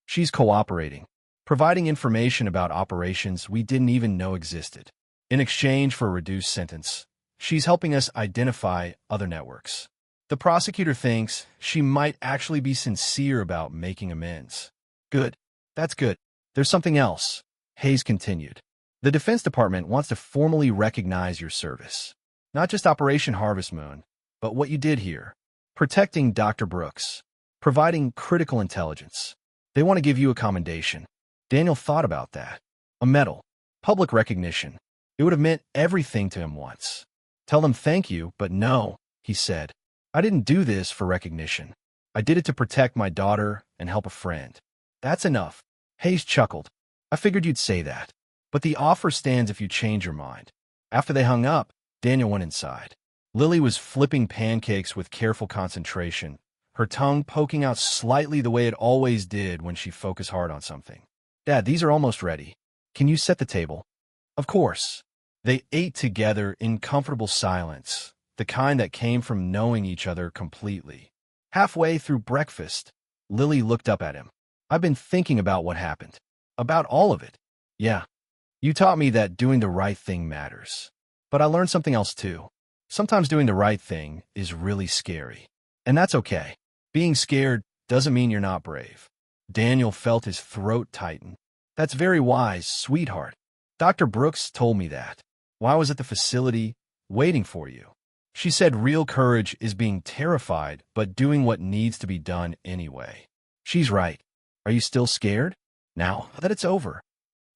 she's cooperating, providing information about operations we didn't even know existed. In exchange for a reduced sentence, she's helping us identify other networks. The prosecutor thinks she might actually be sincere about making amends. Good. That's good. There's something else, Hayes continued. The Defense Department wants to formally recognize your service. Not just Operation Harvest Moon, but what you did here. Protecting Dr. Brooks. Providing critical intelligence. They want to give you a commendation. Daniel thought about that. A medal. Public recognition. It would have meant everything to him once. Tell them thank you, but no, he said. I didn't do this for recognition. I did it to protect my daughter and help a friend. That's enough. Hayes chuckled. I figured you'd say that. But the offer stands if you change your mind. After they hung up, Daniel went inside. Lily was flipping pancakes with careful concentration, her tongue poking out slightly the way it always did when she focused hard on something. Dad, these are almost ready. Can you set the table? Of course. They ate together in comfortable silence, the kind that came from knowing each other completely. Halfway through breakfast, Lily looked up at him. I've been thinking about what happened. About all of it. Yeah. You taught me that doing the right thing matters. But I learned something else too. Sometimes doing the right thing is really scary. And that's okay. Being scared doesn't mean you're not brave. Daniel felt his throat tighten. That's very wise, sweetheart. Dr. Brooks told me that. While I was at the facility, waiting for you. She said real courage is being terrified, but doing what needs to be done anyway. She's right. Are you still scared? Now that it's over.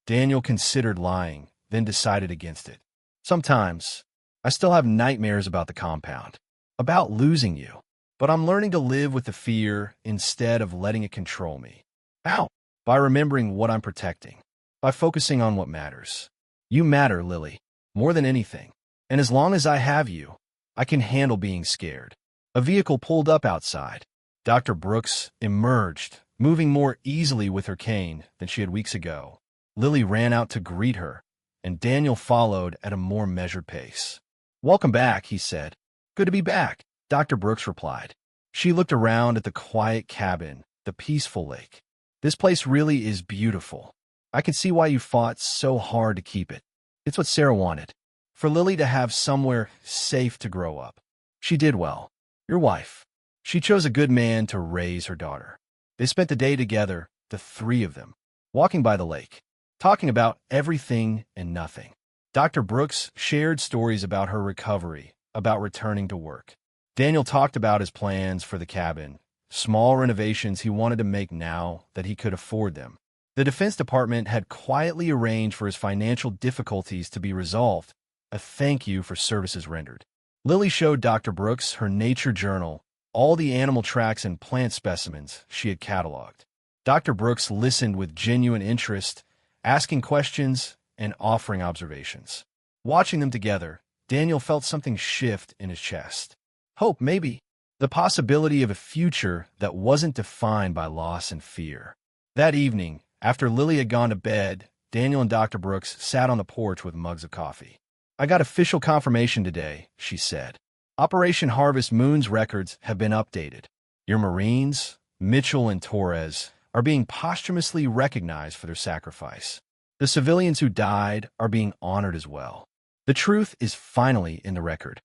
Daniel considered lying, then decided against it. Sometimes, I still have nightmares about the compound. About losing you. but I'm learning to live with the fear instead of letting it control me. How? By remembering what I'm protecting, by focusing on what matters. You matter, Lily, more than anything. And as long as I have you, I can handle being scared. A vehicle pulled up outside. Dr. Brooks emerged, moving more easily with her cane than she had weeks ago. Lily ran out to greet her, and Daniel followed at a more measured pace. "Welcome back," he said. "Good to be back," Dr. Brooks replied. She looked around at the quiet cabin, the peaceful lake. "This place really is beautiful. I can see why you fought so hard to keep it. It's what Sarah wanted, for Lily to have somewhere safe to grow up. She did well. Your wife. She chose a good man to raise her daughter." They spent the day together, the three of them, walking by the lake, talking about everything and nothing. Dr. Brooks shared stories about her recovery, about returning to work. Daniel talked about his plans for the cabin, small renovations he wanted to make now that he could afford them. The Defense Department had quietly arranged for his financial difficulties to be resolved, a thank you for services rendered. Lily showed Dr. Brooks her nature journal, all the animal tracks and plant specimens she had cataloged. Dr. Brooks listened with genuine interest, asking questions and offering observations. Watching them together, Daniel felt something shift in his chest. Hope, maybe. The possibility of a future that wasn't defined by loss and fear. That evening, after Lily had gone to bed, Daniel and Dr. Brooks sat on the porch with mugs of coffee. "I got official confirmation today," she said. "Operation Harvest Moon's records have been updated. Your Marines, Mitchell and Torres, are being posthumously recognized for their sacrifice. The civilians who died are being honored as well. The truth is finally in the record."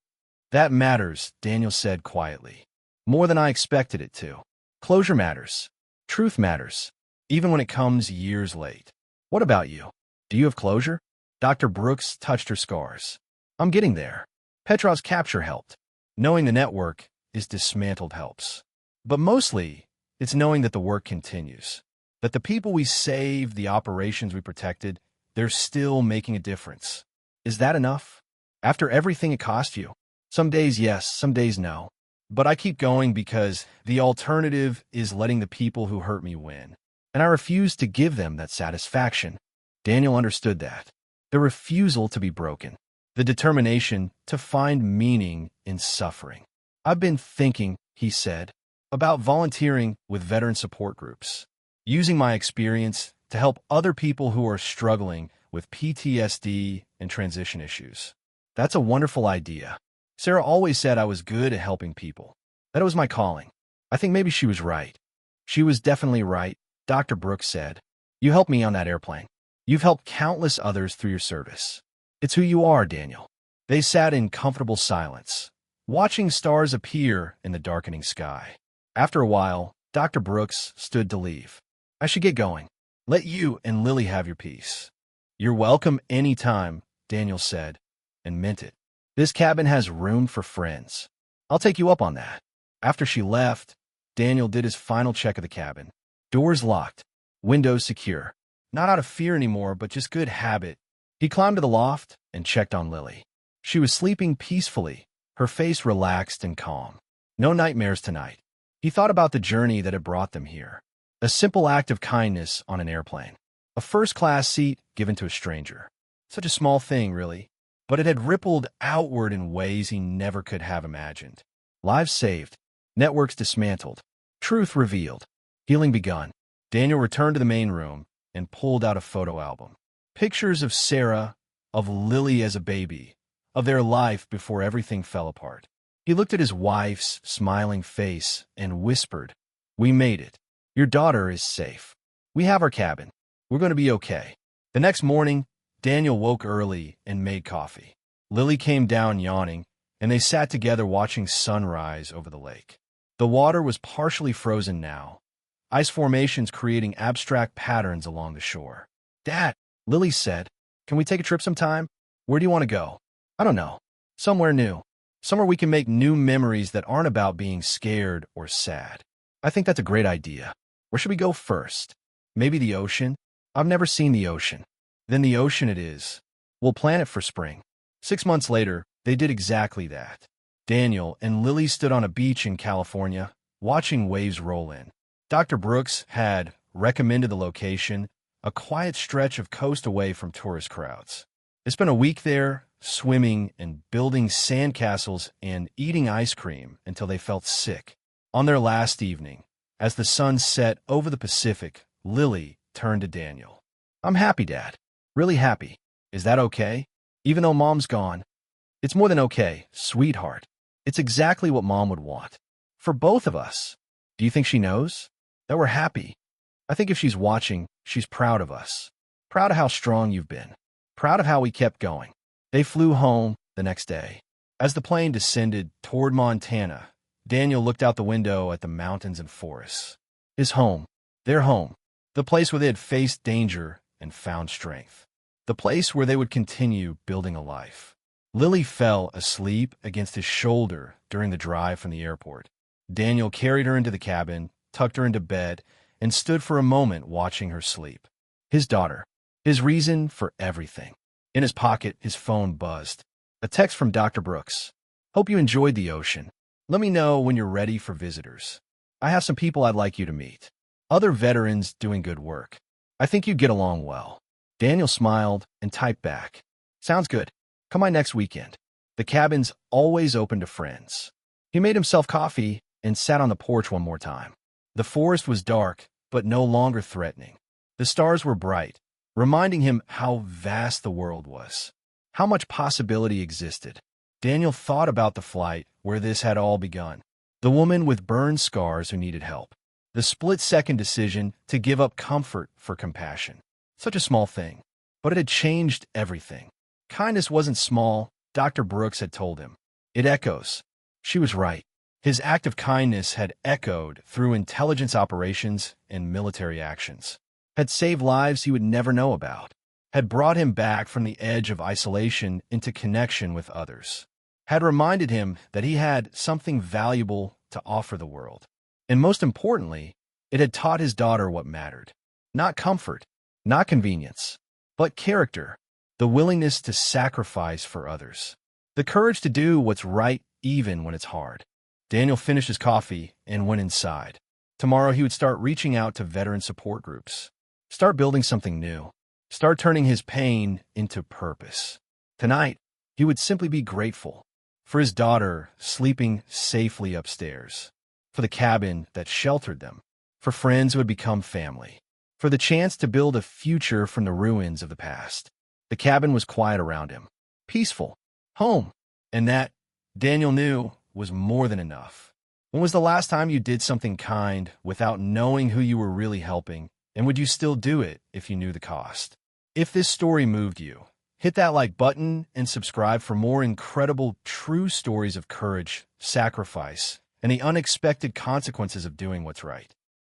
"That matters," Daniel said quietly. "More than I expected it to. Closure matters. Truth matters, even when it comes years late. What about you? Do you have closure?" Dr. Brooks touched her scars. "I'm getting there. Petrov's capture helped. Knowing the network is dismantled helps. But mostly, it's knowing that the work continues. That the people we saved, the operations we protected, they're still making a difference. Is that enough? After everything it cost you? Some days yes, some days no. But I keep going because the alternative is letting the people who hurt me win. And I refuse to give them that satisfaction." Daniel understood that. The refusal to be broken. The determination to find meaning in suffering. "I've been thinking," he said, "about volunteering with veteran support groups. Using my experience to help other people who are struggling with PTSD and transition issues." "That's a wonderful idea. Sarah always said I was good at helping people. That it was my calling. I think maybe she was right." "She was definitely right," Dr. Brooks said. "You helped me on that airplane. You've helped countless others through your service. It's who you are, Daniel." They sat in comfortable silence, watching stars appear in the darkening sky. After a while, Dr. Brooks stood to leave. "I should get going. Let you and Lily have your peace." "You're welcome any time," Daniel said, and meant it. "This cabin has room for friends. I'll take you up on that." After she left, Daniel did his final check of the cabin. Doors locked, windows secure. Not out of fear anymore, but just good habit. He climbed to the loft and checked on Lily. She was sleeping peacefully, her face relaxed and calm. No nightmares tonight. He thought about the journey that had brought them here. A simple act of kindness on an airplane. A first-class seat given to a stranger. Such a small thing, really. But it had rippled outward in ways he never could have imagined. Lives saved. Networks dismantled. Truth revealed. Healing begun. Daniel returned to the main room and pulled out a photo album. Pictures of Sarah, of Lily as a baby, of their life before everything fell apart. He looked at his wife's smiling face and whispered, "We made it. Your daughter is safe. We have our cabin. We're going to be okay." The next morning, Daniel woke early and made coffee. Lily came down yawning, and they sat together watching sunrise over the lake. The water was partially frozen now, ice formations creating abstract patterns along the shore. "Dad," Lily said, "can we take a trip sometime? Where do you want to go?" "I don't know. Somewhere new. Somewhere we can make new memories that aren't about being scared or sad." "I think that's a great idea. Where should we go first? Maybe the ocean? I've never seen the ocean." "Then the ocean it is. We'll plan it for spring." 6 months later, they did exactly that. Daniel and Lily stood on a beach in California, watching waves roll in. Dr. Brooks had recommended the location, a quiet stretch of coast away from tourist crowds. They spent a week there, swimming and building sandcastles and eating ice cream until they felt sick. On their last evening, as the sun set over the Pacific, Lily turned to Daniel. "I'm happy, Dad. Really happy. Is that okay? Even though Mom's gone?" "It's more than okay, sweetheart. It's exactly what Mom would want. For both of us." "Do you think she knows that we're happy?" "I think if she's watching, she's proud of us. Proud of how strong you've been. Proud of how we kept going." They flew home the next day. As the plane descended toward Montana, Daniel looked out the window at the mountains and forests. His home, their home, the place where they had faced danger and found strength. The place where they would continue building a life. Lily fell asleep against his shoulder during the drive from the airport. Daniel carried her into the cabin, tucked her into bed, and stood for a moment watching her sleep. His daughter, his reason for everything. In his pocket, his phone buzzed. A text from Dr. Brooks. "Hope you enjoyed the ocean. Let me know when you're ready for visitors. I have some people I'd like you to meet. Other veterans doing good work. I think you'd get along well." Daniel smiled and typed back. "Sounds good. Come by next weekend. The cabin's always open to friends." He made himself coffee and sat on the porch one more time. The forest was dark, but no longer threatening. The stars were bright, reminding him how vast the world was, how much possibility existed. Daniel thought about the flight where this had all begun. The woman with burned scars who needed help. The split-second decision to give up comfort for compassion. Such a small thing, but it had changed everything. Kindness wasn't small, Dr. Brooks had told him. It echoes. She was right. His act of kindness had echoed through intelligence operations and military actions. Had saved lives he would never know about. Had brought him back from the edge of isolation into connection with others. Had reminded him that he had something valuable to offer the world. And most importantly, it had taught his daughter what mattered. Not comfort, not convenience, but character. The willingness to sacrifice for others. The courage to do what's right even when it's hard. Daniel finished his coffee and went inside. Tomorrow he would start reaching out to veteran support groups. Start building something new. Start turning his pain into purpose. Tonight, he would simply be grateful for his daughter sleeping safely upstairs, for the cabin that sheltered them, for friends who had become family, for the chance to build a future from the ruins of the past. The cabin was quiet around him, peaceful, home, and that, Daniel knew, was more than enough. When was the last time you did something kind without knowing who you were really helping, and would you still do it if you knew the cost? If this story moved you, hit that like button and subscribe for more incredible, true stories of courage, sacrifice, and the unexpected consequences of doing what's right.